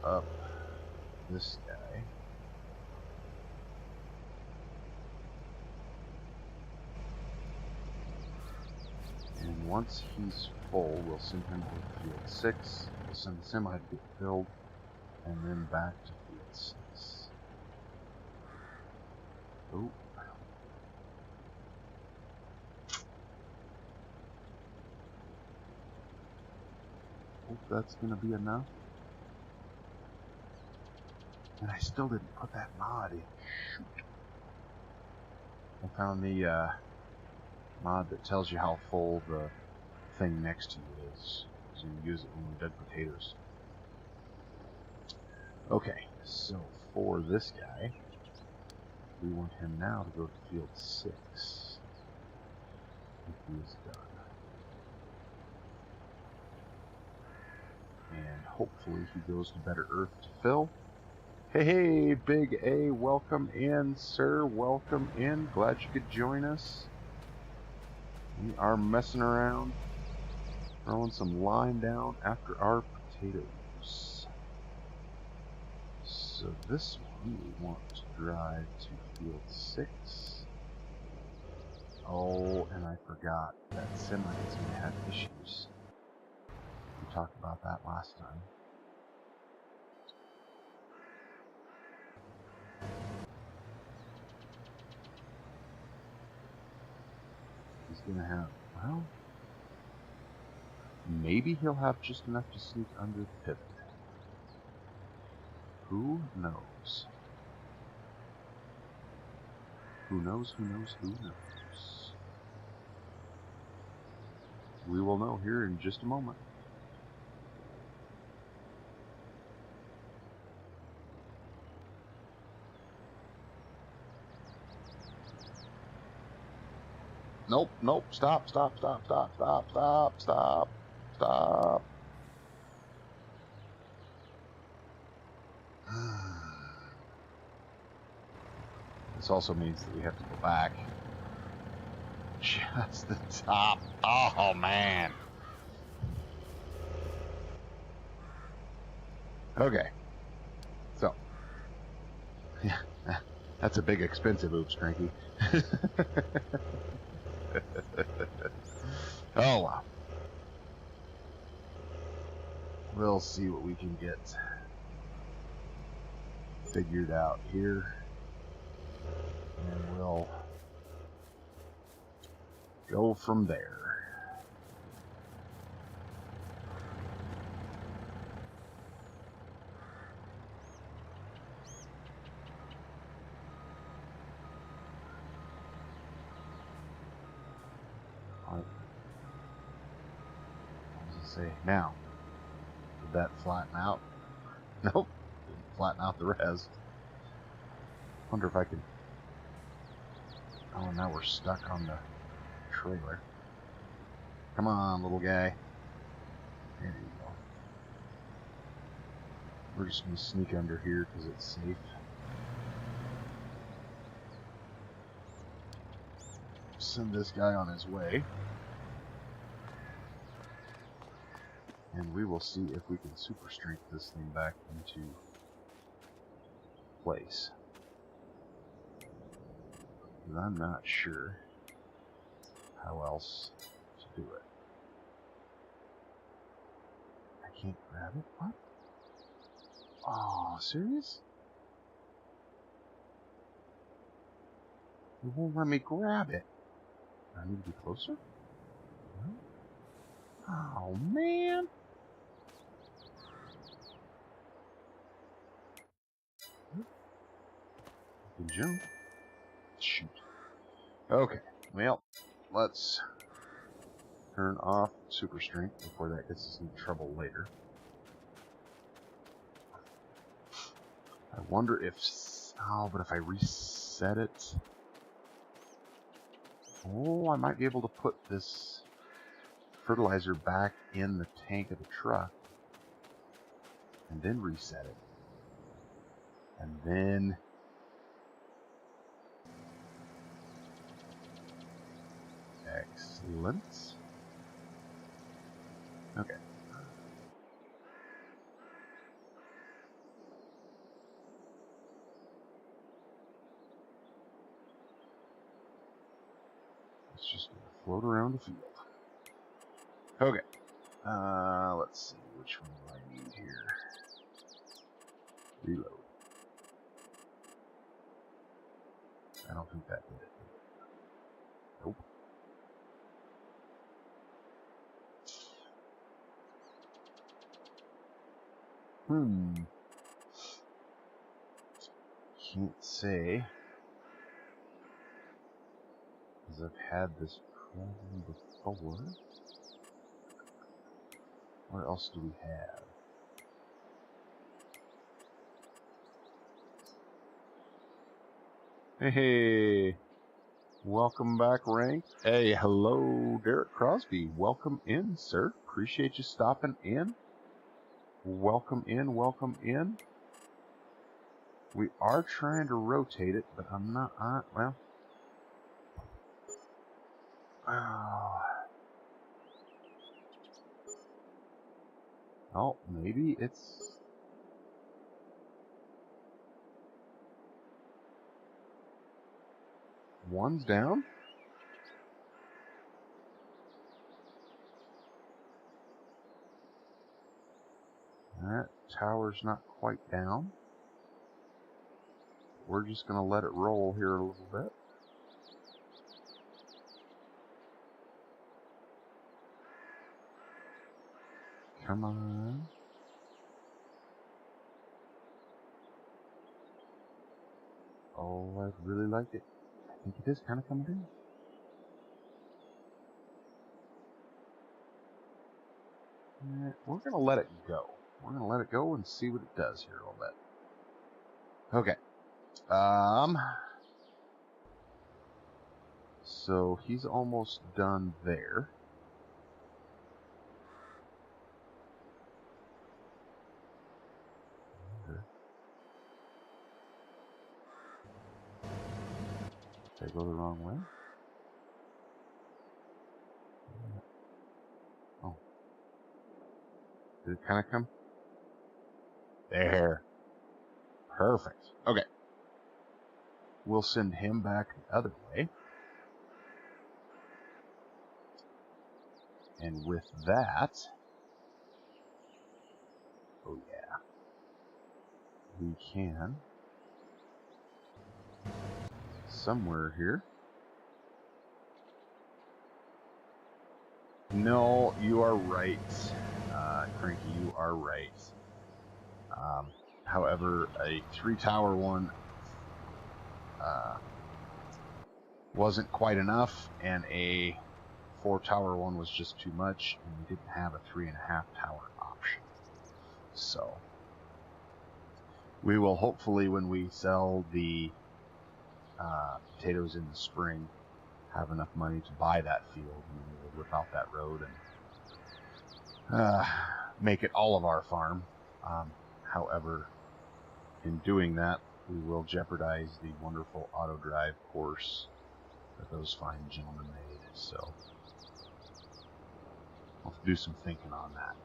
up this guy. And once he's full, we'll send him over to field 6. We'll send the semi to get filled, and then back to field 6. Oh. Hope that's going to be enough. And I still didn't put that mod in. Shoot. I found the mod that tells you how full the thing next to you is. So you use it when you dead potatoes. Okay, so for this guy, we want him now to go to field 6. If he is done. And hopefully he goes to better earth to fill. Hey, Big A, welcome in, sir. Welcome in. Glad you could join us. We are messing around, throwing some lime down after our potatoes. So this one we want to drive to field 6. Oh, and I forgot that semi is going to have issues. We talked about that last time. He's going to have, well, maybe he'll have just enough to sneak under the pivot. Who knows? Who knows, who knows, who knows? We will know here in just a moment. Nope, nope, stop, stop, stop, stop, stop, stop, stop, stop. This also means that we have to go back. Just the top. Oh, man. Okay. So. Yeah. That's a big expensive oops, Cranky. Oh, wow. We'll see what we can get figured out here. And we'll go from there. Say, now, did that flatten out? Nope, didn't flatten out the rest. Wonder if I can... Oh, now we're stuck on the trailer. Come on, little guy. There you go. We're just going to sneak under here because it's safe. Send this guy on his way. And we will see if we can super strength this thing back into place. Because I'm not sure how else to do it. I can't grab it? What? Oh, serious? It won't let me grab it. I need to be closer? Oh, man. I can jump. Shoot. Okay, well, let's turn off super strength before that gets us in trouble later. I wonder if... Oh, but if I reset it... Oh, I might be able to put this fertilizer back in the tank of the truck. And then reset it. And then... Excellent. Okay. It's just gonna float around the field. Okay. Let's see, which one do I need here? Reload. I don't think that did it. Nope. Can't say. Because I've had this problem before. What else do we have? Hey, welcome back, Rank. Hey, hello, Derek Crosby. Welcome in, sir. Appreciate you stopping in. Welcome in, welcome in. We are trying to rotate it, but I'm not, well. Oh, maybe it's... One's down? That tower's not quite down. We're just going to let it roll here a little bit. Come on. Oh, I really like it. I think it is kind of coming in. We're going to let it go. We're going to let it go and see what it does here a little bit. Okay. So he's almost done there. Did I go the wrong way? Oh. Did it kind of come? There. Perfect. Okay. We'll send him back the other way. And with that... Oh, yeah. We can... somewhere here. No, you are right. Cranky, you are right. However, a 3-tower one wasn't quite enough, and a 4-tower one was just too much, and we didn't have a 3.5-tower option. So we will hopefully, when we sell the potatoes in the spring, have enough money to buy that field, and we'll rip out that road and make it all of our farm. However, in doing that, we will jeopardize the wonderful auto drive course that those fine gentlemen made. So I'll have to do some thinking on that.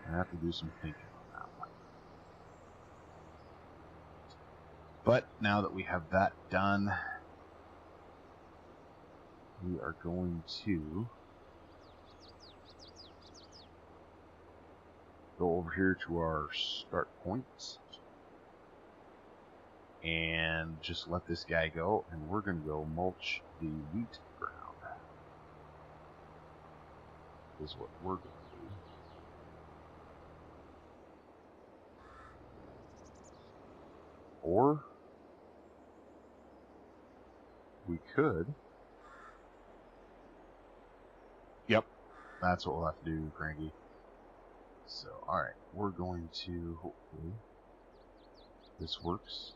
I have to do some thinking on that one. But now that we have that done, we are going to go over here to our start points and just let this guy go, and we're going to go mulch the wheat ground. Is what we're going to do. Or we could. Yep, that's what we'll have to do, Cranky. So, alright, we're going to, hopefully, this works.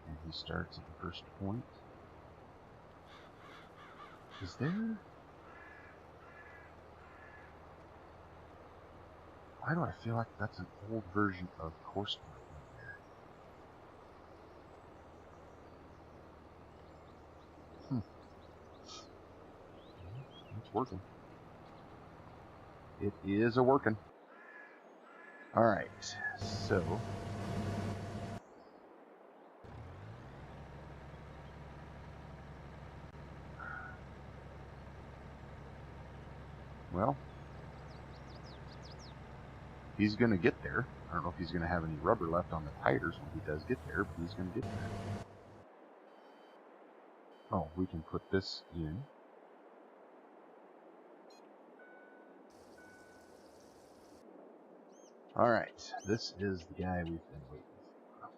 And he starts at the first point. Is there... Why do I feel like that's an old version of course point in there? It's working. It is a working. Alright, so... Well, he's going to get there. I don't know if he's going to have any rubber left on the tires when he does get there, but he's going to get there. Oh, we can put this in. Alright, this is the guy we've been waiting for.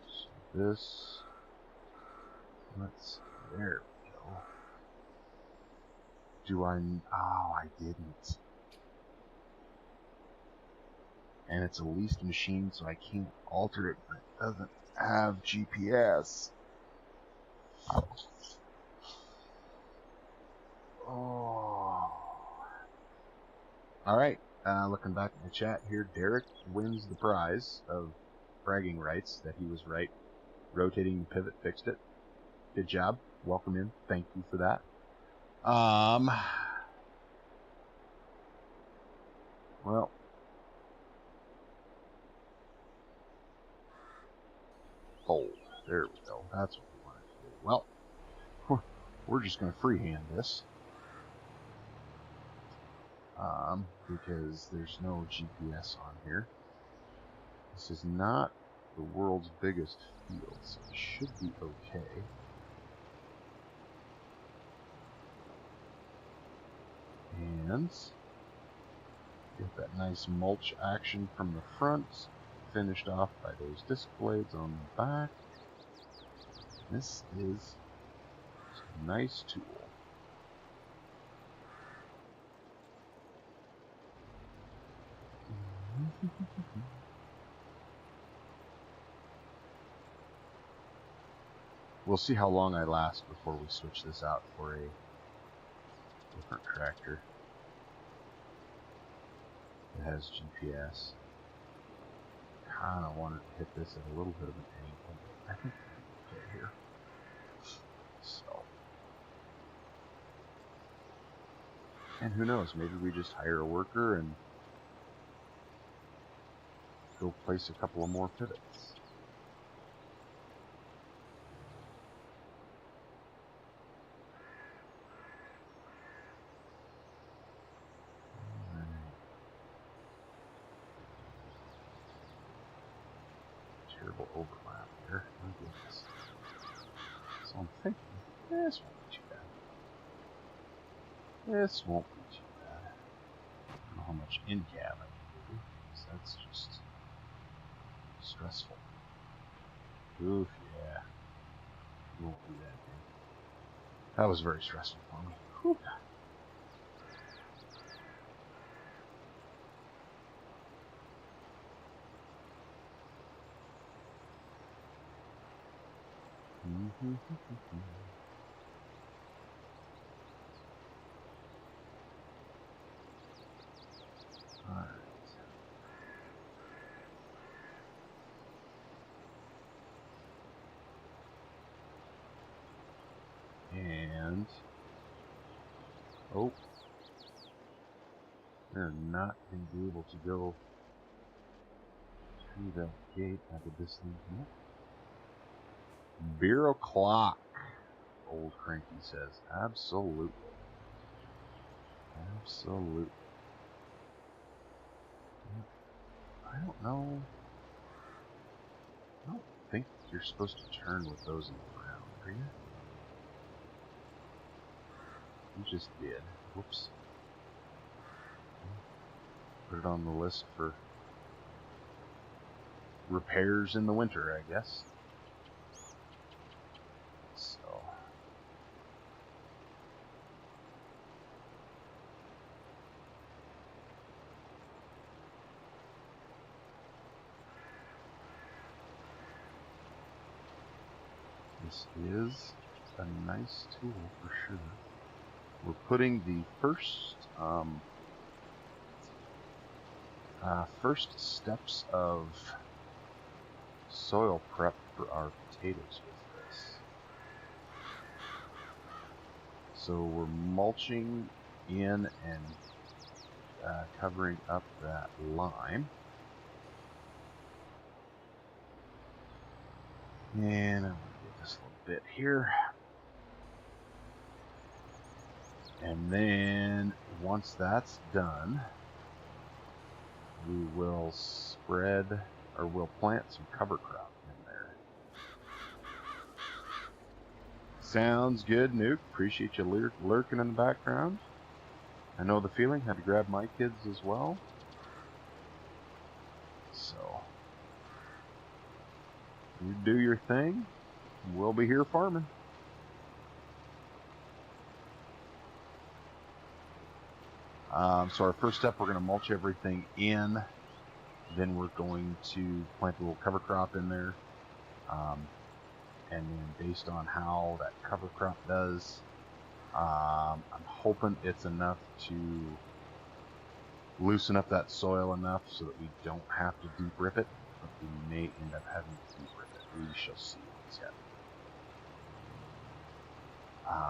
So this, there we go. Oh, I didn't. And it's a leased machine, so I can't alter it, but it doesn't have GPS. Oh. Alright, looking back at the chat here, Derek wins the prize of bragging rights that he was right. Rotating the pivot fixed it. Good job. Welcome in. Thank you for that. Well. Fold. There we go. That's what we wanted to do. Well, we're just going to freehand this. Because there's no GPS on here. This is not the world's biggest field, so it should be okay. And get that nice mulch action from the front, finished off by those disc blades on the back. This is a nice tool. We'll see how long I last before we switch this out for a different tractor that has GPS. Kinda wanted to hit this at a little bit of an angle, but I think we're okay here. So, and who knows, maybe we just hire a worker and go place a couple of more pivots. Terrible overlap there. My goodness. So I'm thinking this won't be too bad. This won't be too bad. I don't know how much in cab I can do, because that's just stressful. Oof, yeah. You won't do that again. That was very stressful for me. Whew. Alright. And oh, they're not going to be able to go through that gate. How did this thing come up? Beer o'clock, old Cranky says. Absolutely. Absolutely. I don't know. I don't think you're supposed to turn with those in the ground, are you? You just did. Whoops. Put it on the list for repairs in the winter, I guess. So. This is a nice tool for sure. We're putting the first steps of soil prep for our potatoes with this. So we're mulching in and covering up that lime. And I'm going to get this little bit here. And then once that's done, we will spread, or we'll plant some cover crop in there. Sounds good, Nuke. Appreciate you lurking in the background. I know the feeling. Had to grab my kids as well. So, you do your thing. We'll be here farming. So our first step, we're going to mulch everything in. Then we're going to plant a little cover crop in there. And then based on how that cover crop does, I'm hoping it's enough to loosen up that soil enough so that we don't have to deep rip it, but we may end up having to deep rip it. We shall see what's happening.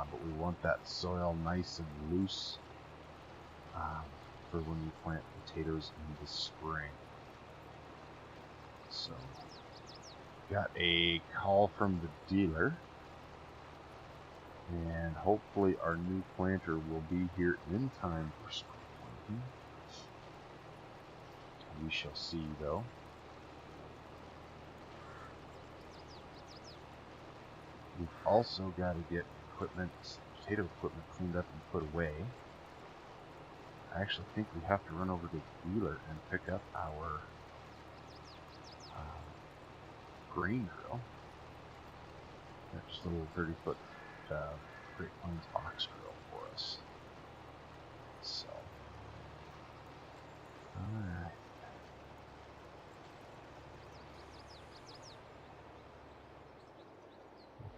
But we want that soil nice and loose for when we plant potatoes in the spring. So, got a call from the dealer, and hopefully our new planter will be here in time for spring planting. We shall see, though. We've also got to get potato equipment cleaned up and put away. I actually think we have to run over to the dealer and pick up our grain drill. That's just a little 30-foot Great Plains box drill for us. So, alright.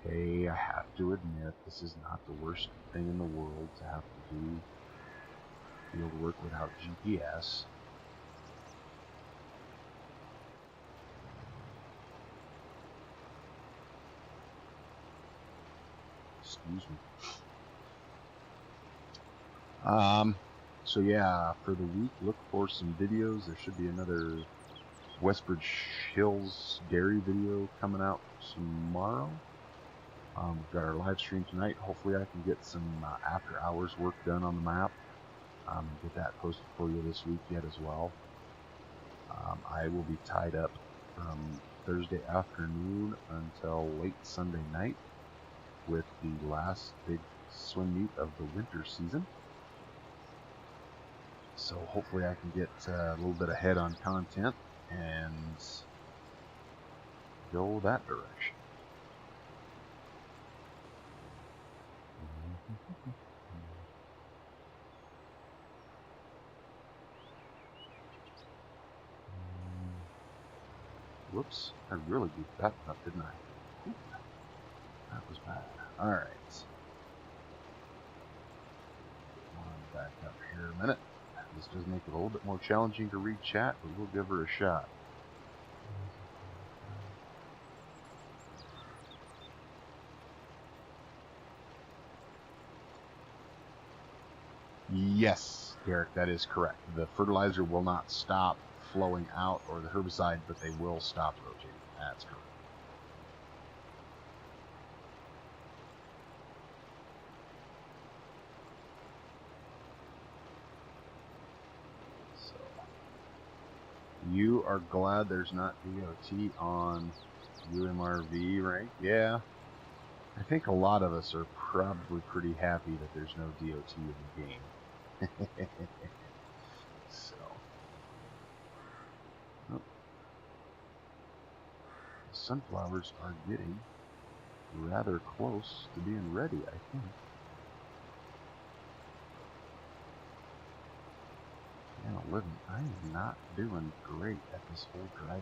Okay, I have to admit, this is not the worst thing in the world to have to do field work without GPS. Excuse me. So yeah, for the week, look for some videos. There should be another Westbridge Hills dairy video coming out tomorrow. We've got our live stream tonight. Hopefully I can get some after hours work done on the map. Get that posted for you this week yet as well. I will be tied up from Thursday afternoon until late Sunday night with the last big swim meet of the winter season. So hopefully I can get a little bit ahead on content and go that direction. Whoops. I really beat that up, didn't I? Ooh, that was bad. Alright. Back up here a minute. This does make it a little bit more challenging to read chat, but we'll give her a shot. Yes, Garrick, that is correct. The fertilizer will not stop flowing out, or the herbicide, but they will stop rotating. That's correct. So, you are glad there's not DOT on UMRV, right? Yeah. I think a lot of us are probably pretty happy that there's no DOT in the game. So, oh. The sunflowers are getting rather close to being ready, I think. Man, living, I am not doing great at this whole drive.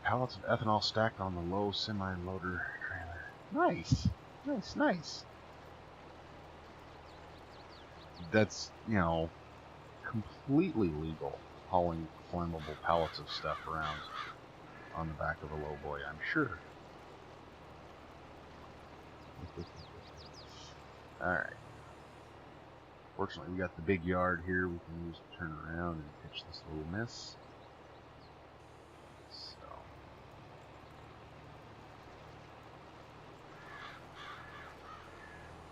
Pallets of ethanol stacked on the low semi-loader trailer. Nice. Nice, nice. That's, you know, completely legal, hauling flammable pallets of stuff around on the back of a lowboy, I'm sure. Alright. Fortunately, we got the big yard here we can use to turn around and pitch this little miss. So.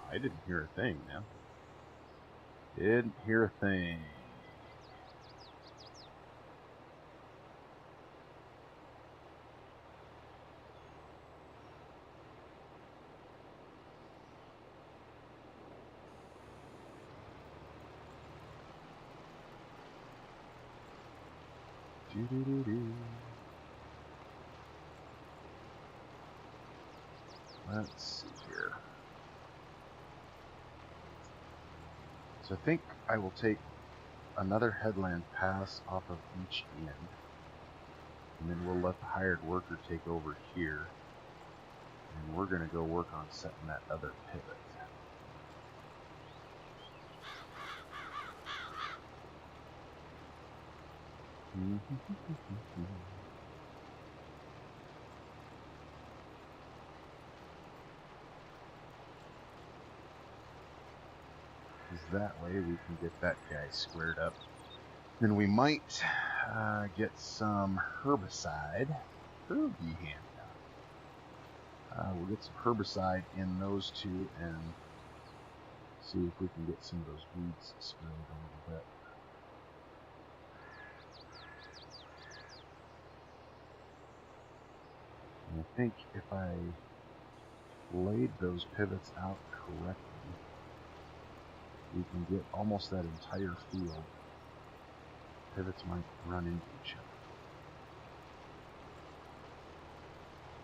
I didn't hear a thing, man. Didn't hear a thing. Let's see here. So I think I will take another headland pass off of each end, and then we'll let the hired worker take over here, and we're going to go work on setting that other pivot. That way we can get that guy squared up. Then we might get some herbicide. Herb ye hand down. We'll get some herbicide in those two and see if we can get some of those weeds sprayed a little bit. And I think if I laid those pivots out correctly, we can get almost that entire field. Pivots might run into each other.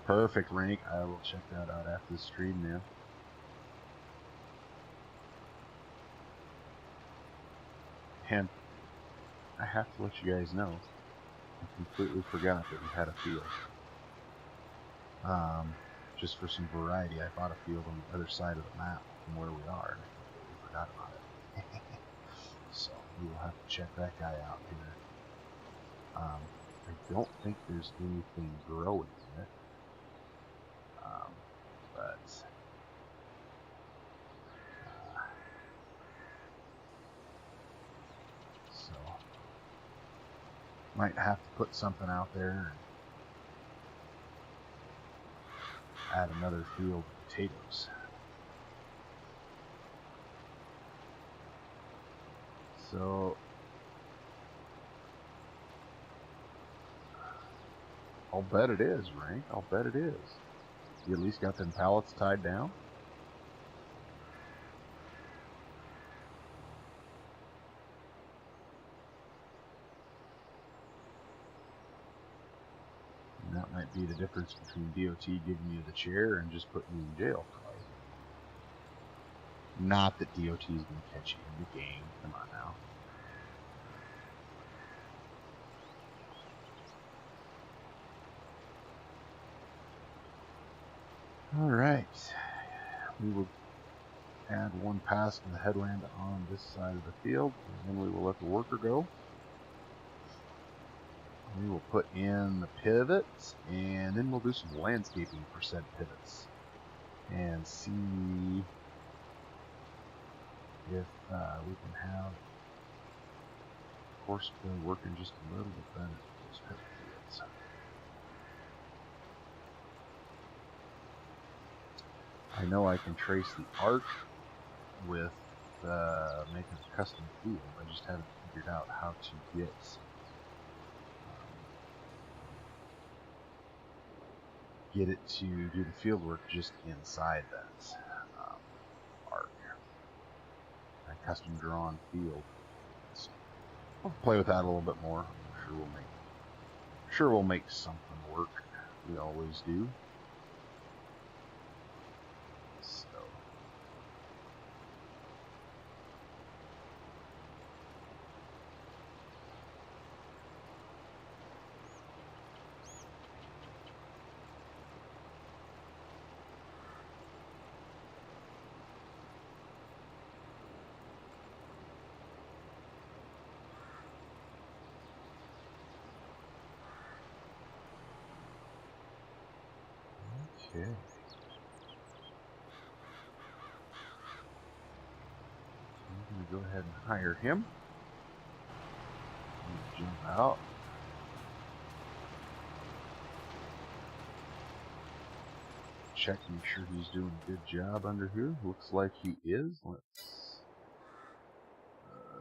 Perfect, Rank. I will check that out after the stream now. And I have to let you guys know, I completely forgot that we had a field. Just for some variety, I bought a field on the other side of the map from where we are, and I completely forgot about it. So we will have to check that guy out here. I don't think there's anything growing in it, but so might have to put something out there and add another field of potatoes. So I'll bet it is, Rank. I'll bet it is. You at least got them pallets tied down? be the difference between DOT giving you the chair and just putting you in jail for life. Not that DOT is going to catch you in the game. Come on now. Alright. We will add one pass to the headland on this side of the field, and then we will let the worker go. We will put in the pivots, and then we'll do some landscaping for said pivots. And see if we can have horseplay working just a little bit better for those pivot fields. I know I can trace the arc with making a custom field. I just haven't figured out how to get it to do the field work just inside that arc. A custom drawn field. So I'll play with that a little bit more. I'm sure we'll make something work. We always do. So okay. I'm going to go ahead and hire him. Jump out. Check, make sure he's doing a good job under here. Looks like he is. Let's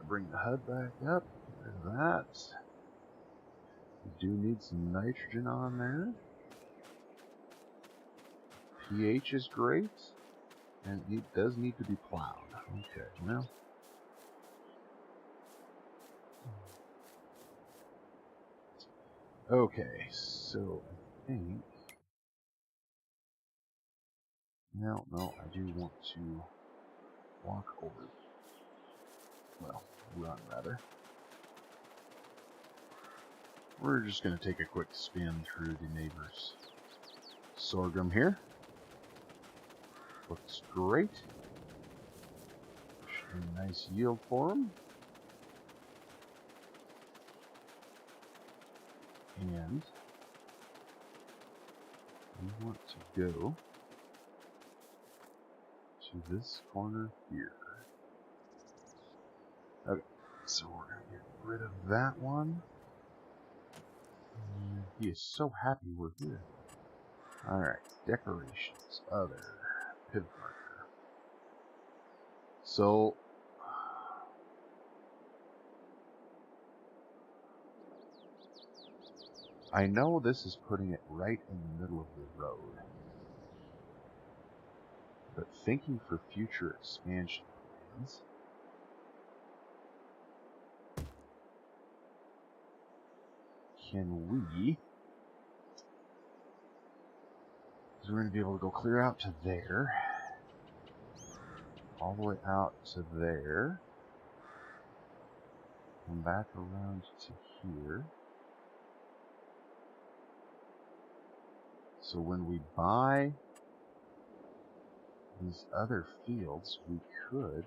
bring the HUD back up. There's that. We do need some nitrogen on there. pH is great. And it does need to be plowed. Okay, well. Okay, so I think. No, I do want to walk over. Well, run rather. We're just going to take a quick spin through the neighbor's sorghum here. Looks great. Should be a nice yield for them. And we want to go to this corner here. Okay, so we're going to get rid of that one. And he is so happy we're here. Alright, decorations, other, pivot marker. So, I know this is putting it right in the middle of the road. But thinking for future expansion plans, can we, because we're going to be able to go clear out to there, all the way out to there, come back around to here. So when we buy these other fields, we could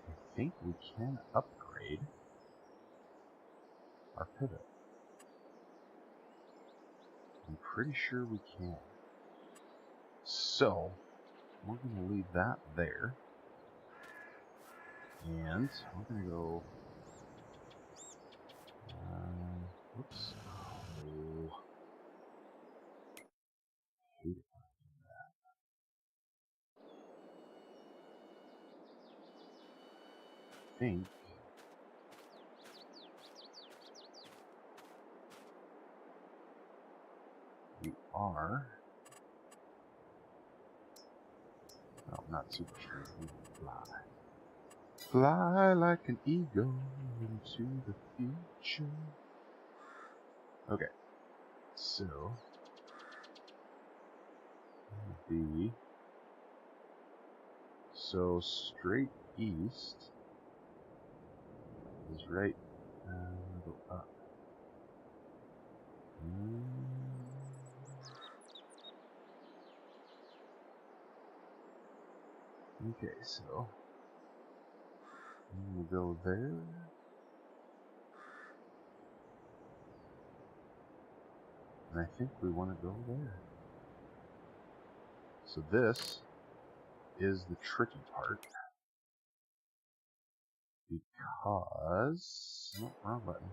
I think we can upgrade our pivot. I'm pretty sure we can. So we're going to leave that there. And we're going to go whoops. Oh. I hate it when I do that. I think we are. No, not super strength. We can fly. Fly like an eagle into the future. Okay, so be so straight east is right. Go up. Okay, so we'll go there. And I think we want to go there. So this is the tricky part. Because... oh, wrong button.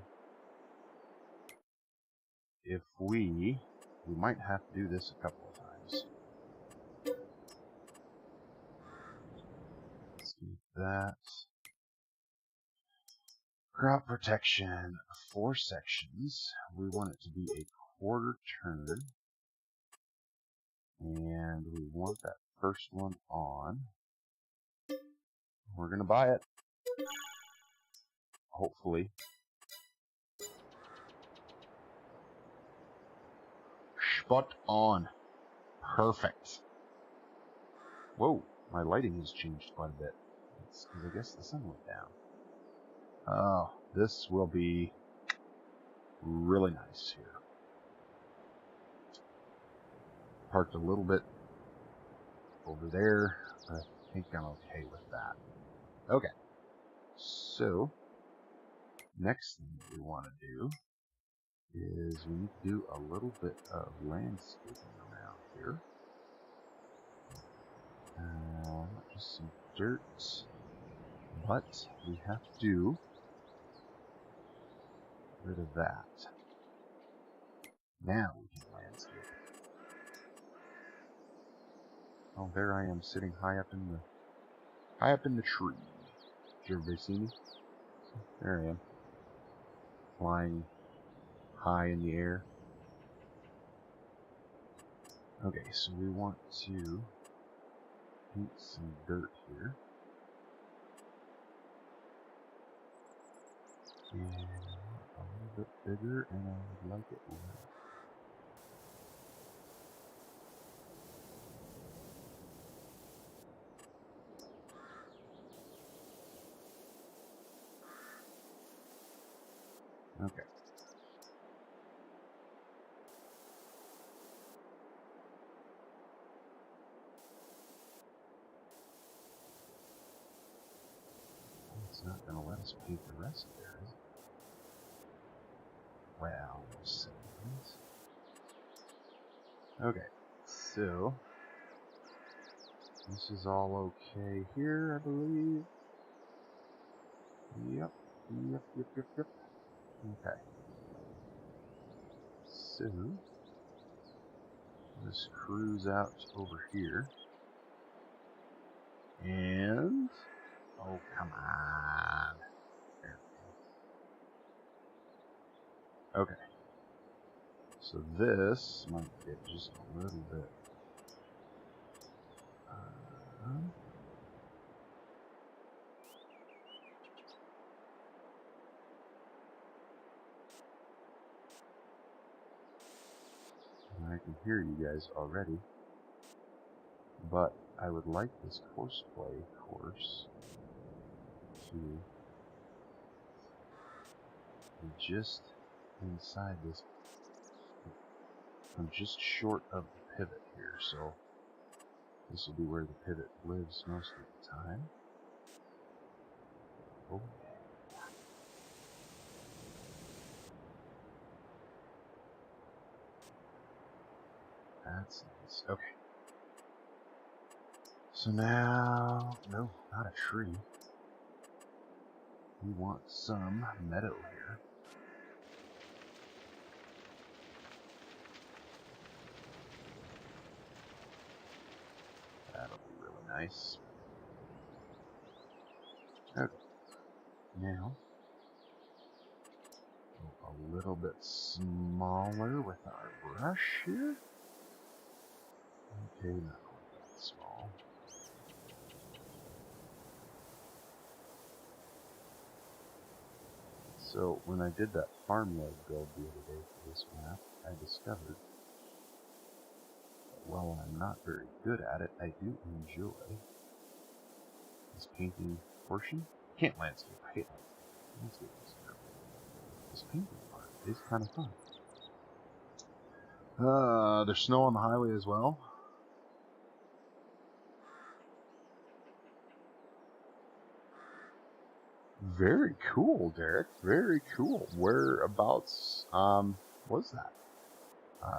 If we might have to do this a couple of times. Let's do that. Crop protection, 4 sections. We want it to be a quarter turn. And we want that first one on. We're going to buy it. Hopefully. Spot on. Perfect. Whoa, my lighting has changed quite a bit. It's because I guess the sun went down. Oh, this will be really nice here. Parked a little bit over there. I think I'm okay with that. Okay. So, next thing that we want to do is we need to do a little bit of landscaping around here. Just some dirt, but we have to get rid of that. Now we can landscape. Oh, there I am sitting high up in the tree. Did everybody see me? There I am, flying high in the air. Okay, so we want to paint some dirt here. And a little bit bigger, and I would like it red. Okay. It's not going to let us paint the rest there, is it? Well, settings. Okay, so this is all okay here, I believe. Yep. Okay. So this cruise out over here. And oh, come on. There we go. Okay. So this might get just a little bit. I can hear you guys already, but I would like this horseplay course to be just inside this. I'm just short of the pivot here, so this will be where the pivot lives most of the time. Oh. That's nice. Okay. So now, no, not a tree. We want some meadow here. That'll be really nice. Okay. Now, go a little bit smaller with our brush here. Okay, not quite that small. So when I did that farmyard build the other day for this map, I discovered that while I'm not very good at it, I do enjoy this painting portion. I can't landscape. I hate landscape. Landscape is terrible. This painting part is kind of fun. There's snow on the highway as well. Very cool, Derek. Very cool. Whereabouts was that?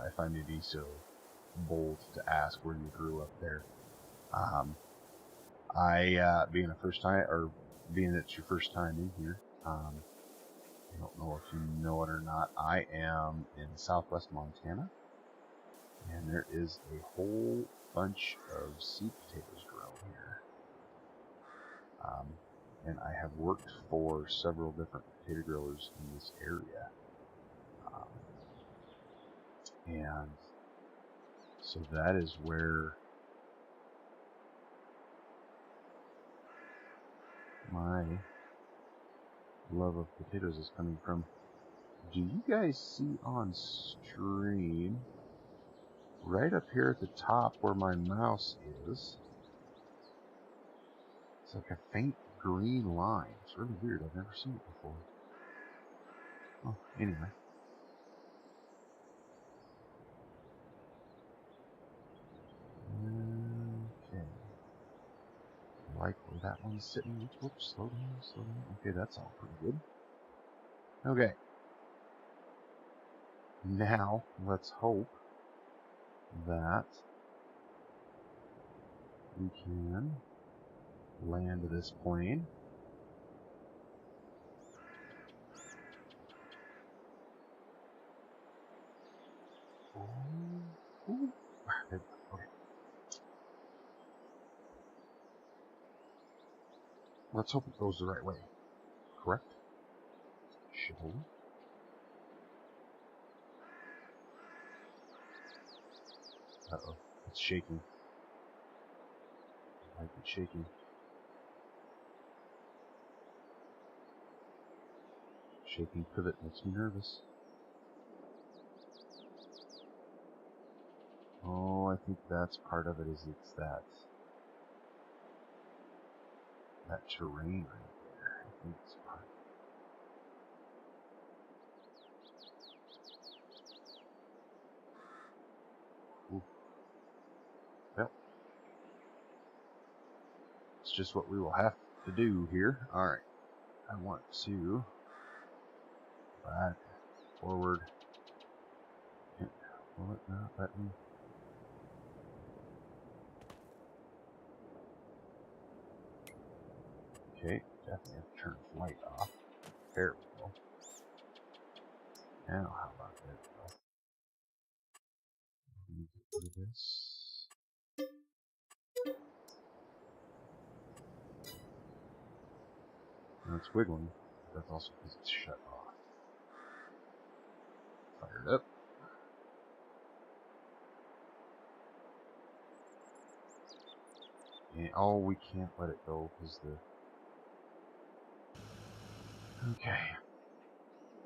If I may be so bold to ask where you grew up there. Being a first time, or being it's your first time in here, I don't know if you know it or not, I am in southwest Montana, and there is a whole bunch of sweet potatoes grown here. And I have worked for several different potato growers in this area. And so that is where my love of potatoes is coming from. Do you guys see on stream, right up here at the top where my mouse is, it's like a faint green line. It's really weird. I've never seen it before. Oh, anyway. Okay. I like where that one's sitting. Whoops, slow down, slow down. Okay, that's all pretty good. Okay. Now, let's hope that we can land this plane. Ooh. Okay. Let's hope it goes the right way. Correct? Shall we? Uh-oh. It's shaking. I like it shaking. Shaking pivot makes me nervous. Oh, I think that's part of it, is it's that terrain right there. I think it's part. Ooh. Well, it's just what we will have to do here. Alright. I want to back, forward. Will it not let me? Okay, definitely have to turn flight off. There we go. Now, how about that? Let me get rid of this. Now it's wiggling, but that's also because it's shut off. Fired up. And, oh, we can't let it go because the... Okay.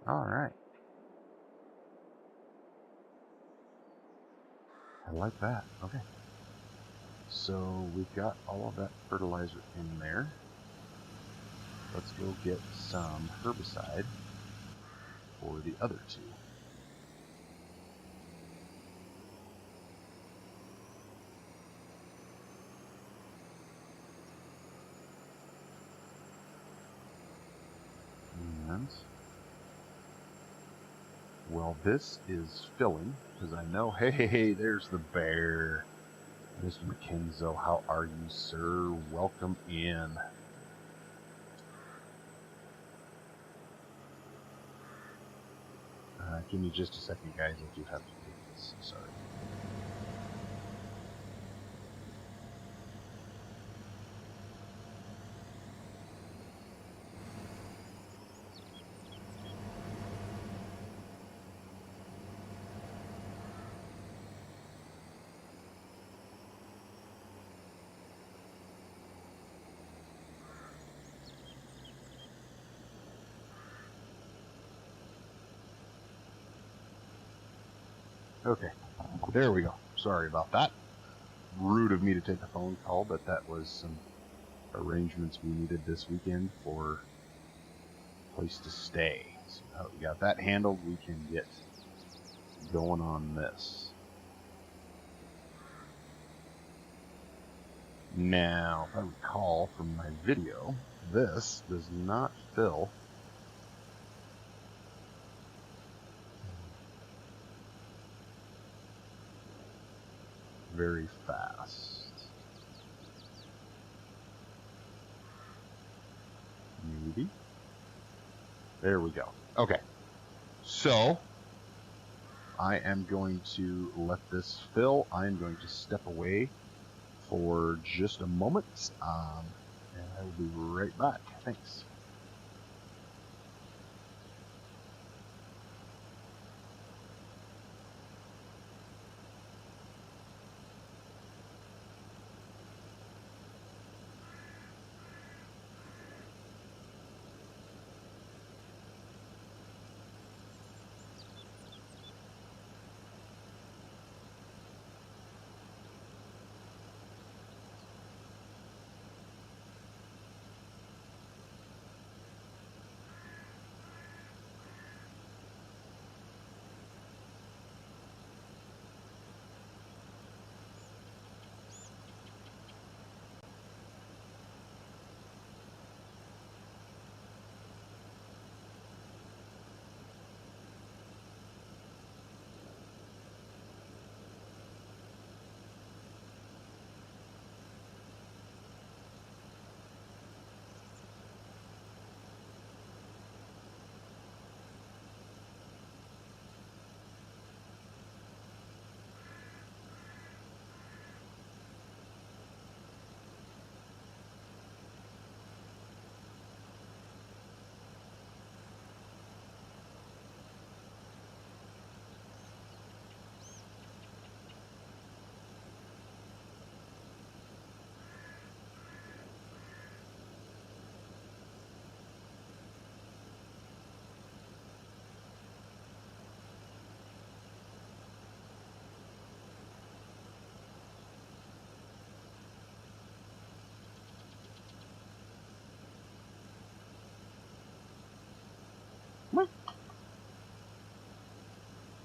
Alright. I like that. Okay. So we've got all of that fertilizer in there. Let's go get some herbicide for the other two. And, well, this is filling, because I know, hey, there's the bear. Mr. McKenzo, how are you, sir? Welcome in. Give me just a second, guys. I do have to take this. Sorry. Okay, there we go. Sorry about that. Rude of me to take a phone call, but that was some arrangements we needed this weekend for a place to stay. So now that we got that handled, we can get going on this. Now, if I recall from my video, this does not fill very fast. Maybe. There we go. Okay. So, I am going to let this fill. I am going to step away for just a moment, and I will be right back. Thanks.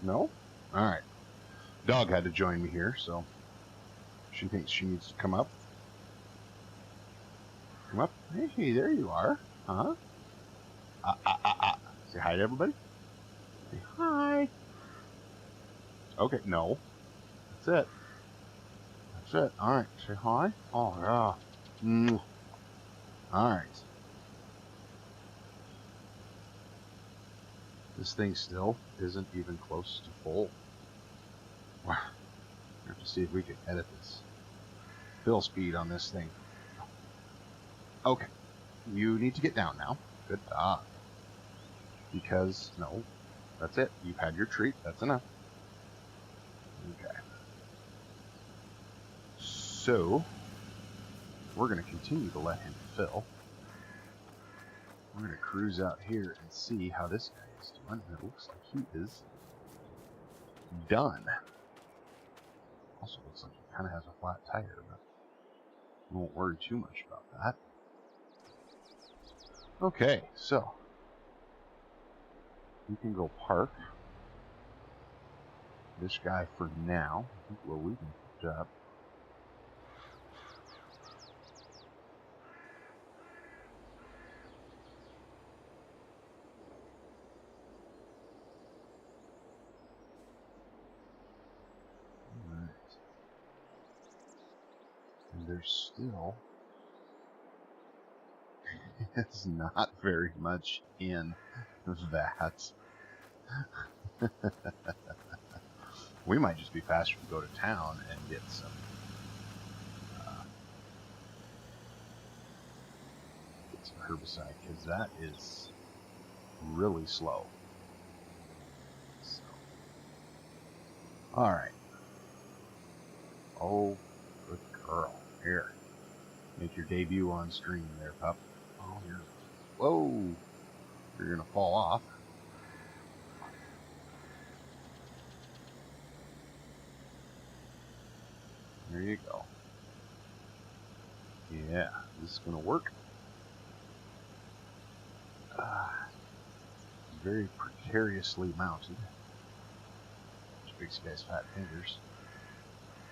No? Alright. Dog had to join me here, so she thinks she needs to come up. Come up. Hey, there you are. Huh? Say hi to everybody. Say hi. Okay, no. That's it. That's it. Alright, say hi. Oh, yeah. Alright. This thing still isn't even close to full. We have to see if we can edit this fill speed on this thing. Okay, you need to get down now. Good dog. Because, no, that's it. You've had your treat. That's enough. Okay. So, we're going to continue to let him fill. We're going to cruise out here and see how this guy is doing. It looks like he is done. Also looks like he kind of has a flat tire, but we won't worry too much about that. Okay, so we can go park this guy for now. I think we're leaving the job. Alright. And there's still it's not very much in that. We might just be faster to go to town and get some herbicide, because that is really slow. So, all right. Oh, good girl. Here, make your debut on screen there, pup. Oh, whoa, you're gonna fall off. There you go. Yeah, this is going to work. Very precariously mounted. BigSky's fat fingers.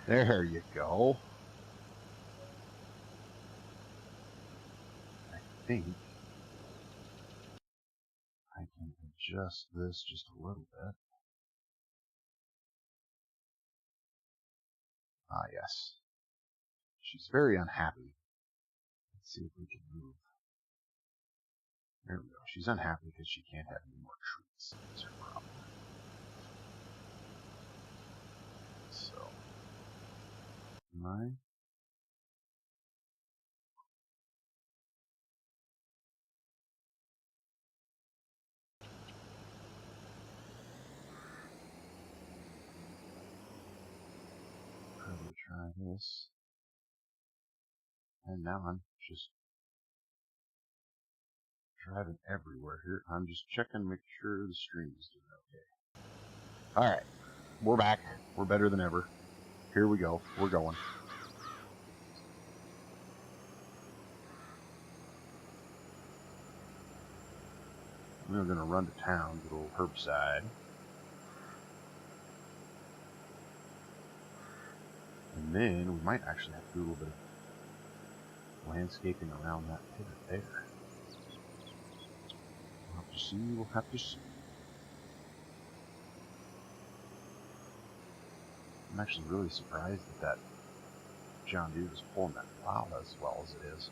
There you go. I think I can adjust this just a little bit. Ah, yes. She's very unhappy. Let's see if we can move. There we go. She's unhappy because she can't have any more treats. That's her problem. So, probably try this. And now I'm just driving everywhere here. I'm just checking to make sure the stream is doing okay. Alright. We're back. We're better than ever. Here we go. We're going. We're going to run to town, get a little herbicide. And then we might actually have to do a little bit of landscaping around that pivot there. We'll have to see. We'll have to see. I'm actually really surprised that John Deere is pulling that plow as well as it is.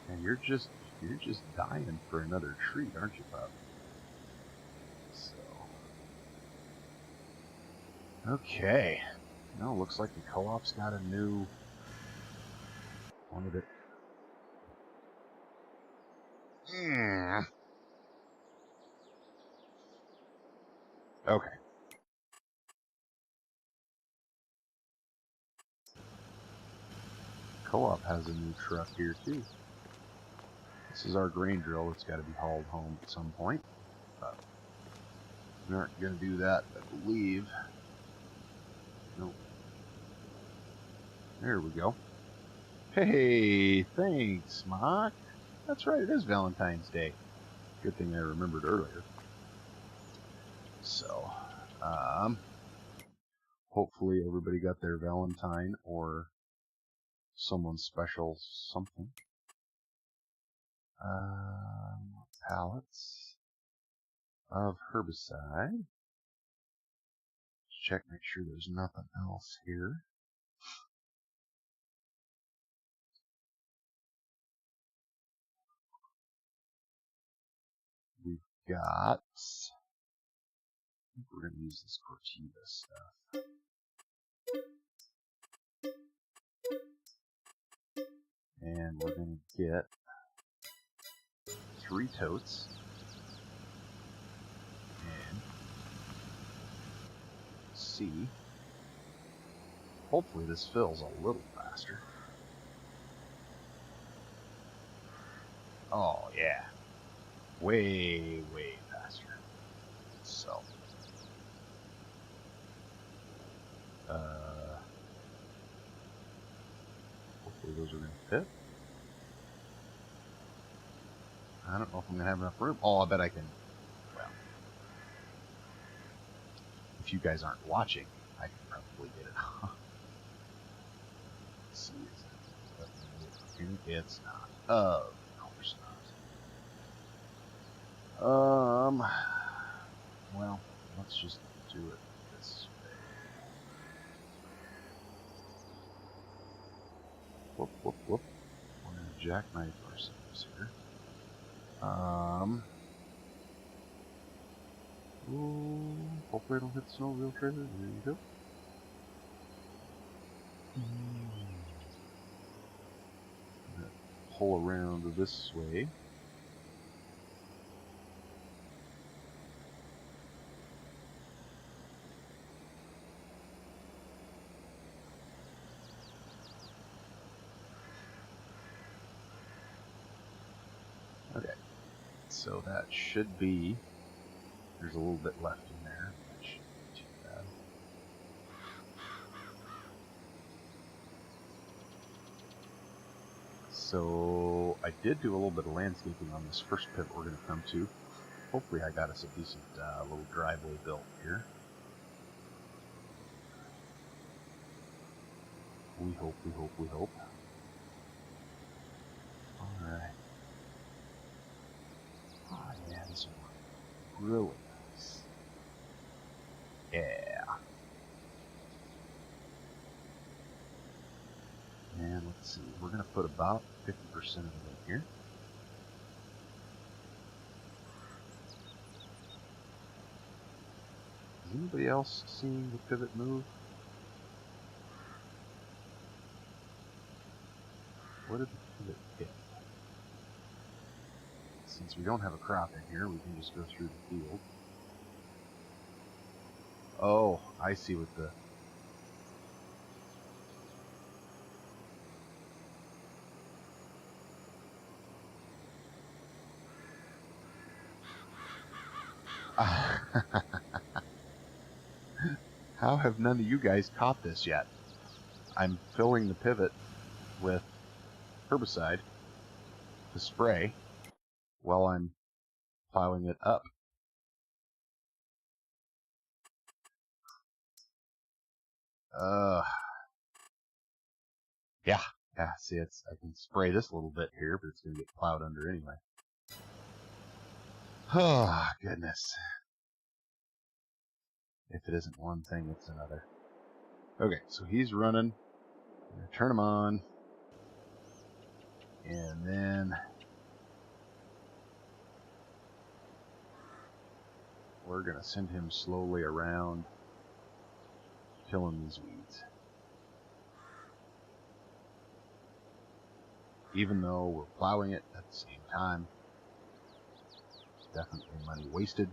And you're just dying for another treat, aren't you, Bob? So, okay. Now it looks like the co-op's got a new one of it. Okay. Co-op has a new truck here too. This is our grain drill. It's got to be hauled home at some point. We aren't going to do that, I believe. Nope. There we go. Hey, thanks, Mock. That's right, it is Valentine's Day. Good thing I remembered earlier. So, hopefully everybody got their Valentine or someone special something. Pallets of herbicide. Check, make sure there's nothing else here. We've got, I think we're going to use this Cortiva stuff. And we're going to get 3 totes. And see. Hopefully this fills a little faster. Oh, yeah. Way, way faster. So. Hopefully those are going to fit. I don't know if I'm going to have enough room. Oh, I bet I can. Well, if you guys aren't watching, I can probably get it. Let's see. It's not. Of course not. Well, let's just do it this way. Whoop, whoop, whoop. We're going to jackknife ourselves here. Ooh, hopefully I don't hit the snowmobile trailer. There you go. Pull around this way. So that should be, there's a little bit left in there. That shouldn't be too bad. So I did do a little bit of landscaping on this first pivot we're going to come to. Hopefully I got us a decent little driveway built here. We hope, we hope, we hope. Alright. Oh yeah, this one really nice. Yeah. And let's see, we're going to put about 50% of it in here. Is anybody else seeing the pivot move? Where did the pivot hit? Since we don't have a crop in here, we can just go through the field. Oh, I see what the... How have none of you guys caught this yet? I'm filling the pivot with herbicide to spray while I'm plowing it up. Yeah, see, I can spray this a little bit here, but it's going to get plowed under anyway. Oh, goodness. If it isn't one thing, it's another. Okay, so he's running. I'm going to turn him on. And then we're going to send him slowly around, killing these weeds. Even though we're plowing it at the same time. Definitely money wasted.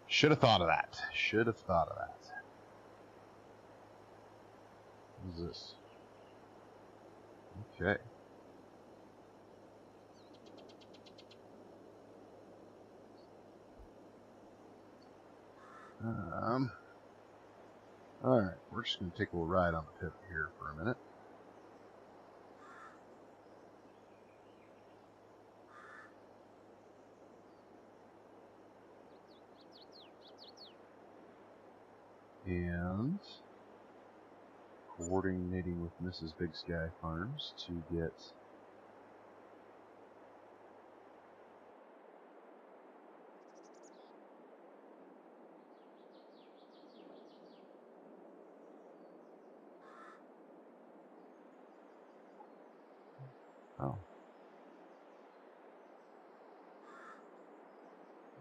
Should have thought of that. Should have thought of that. What is this? Okay. Alright, we're just going to take a little ride on the pivot here for a minute. And coordinating with Mrs. BigSky Farms to get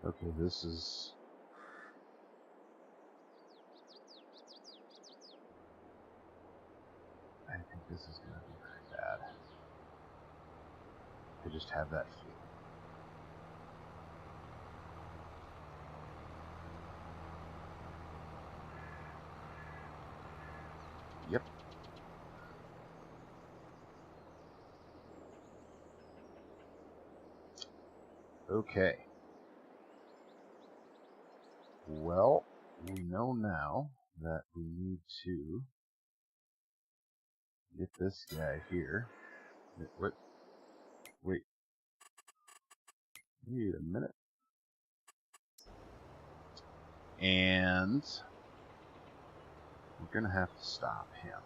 okay, this is... I think this is going to be very bad. I just have that feeling. Yep. Okay. Well, we know now that we need to get this guy here. Wait. Wait a minute. And we're going to have to stop him.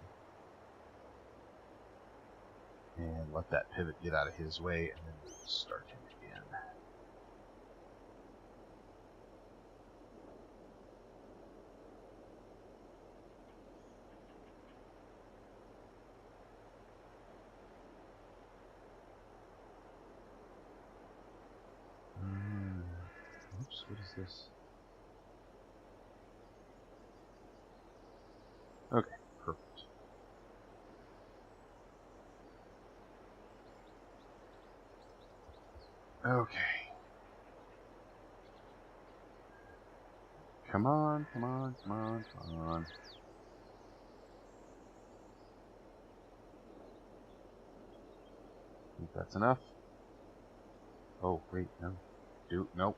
And let that pivot get out of his way, and then we'll start him again. Oops, what is this? Okay, perfect. Okay. Come on, come on, come on, come on. I think that's enough. Oh, wait, no. Nope.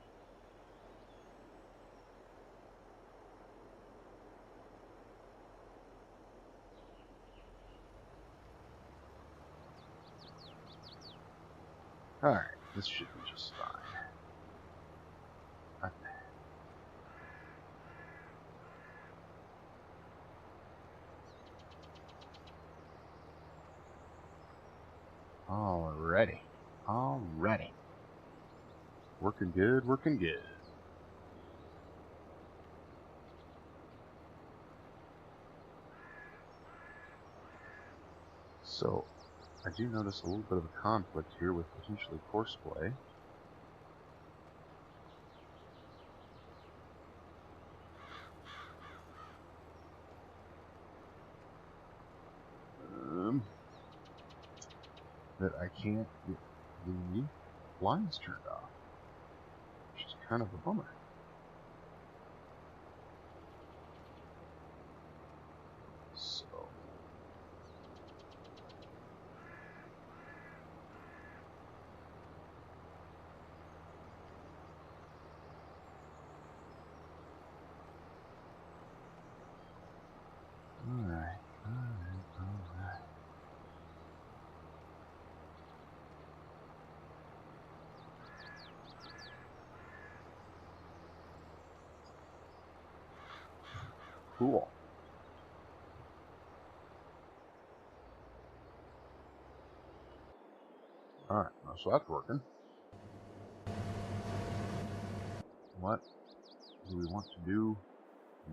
Alright, this should be just fine. Alrighty. Alrighty. Working good, working good. So, I do notice a little bit of a conflict here with potentially horseplay. That I can't get the blinds turned off, which is kind of a bummer. So, alright. Cool. Alright, so that's working. What do we want to do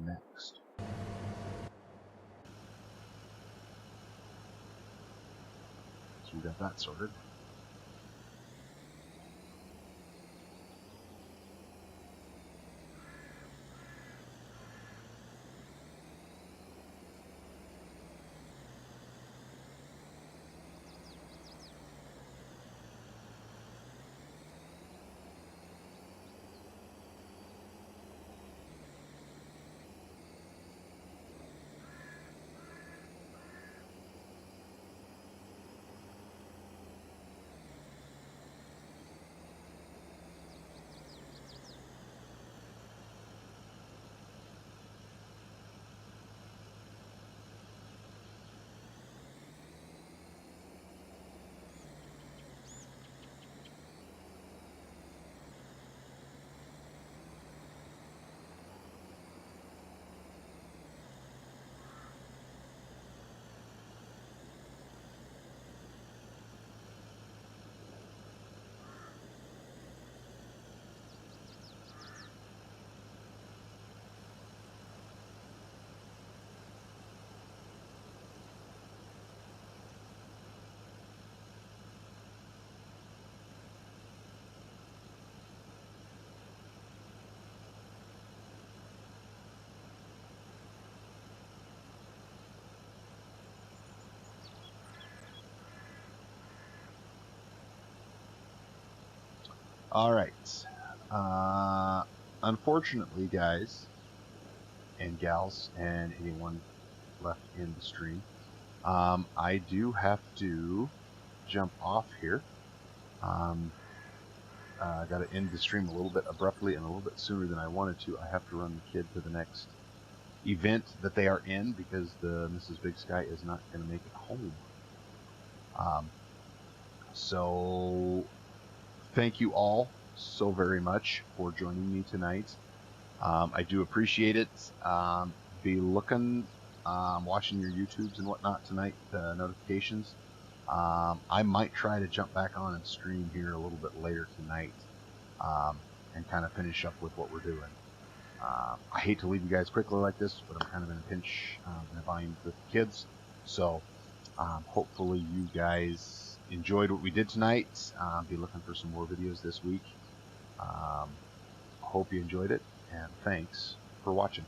next? So we got that sorted. Alright. Unfortunately, guys and gals and anyone left in the stream, I do have to jump off here. I got to end the stream a little bit abruptly and a little bit sooner than I wanted to. I have to run the kid to the next event that they are in because the Mrs. BigSky is not going to make it home. So thank you all so very much for joining me tonight. I do appreciate it. Be looking, watching your YouTubes and whatnot tonight, notifications. I might try to jump back on and stream here a little bit later tonight and kind of finish up with what we're doing. I hate to leave you guys quickly like this, but I'm kind of in a pinch in a bind with the kids. So hopefully you guys enjoyed what we did tonight. Be looking for some more videos this week. Hope you enjoyed it, and thanks for watching.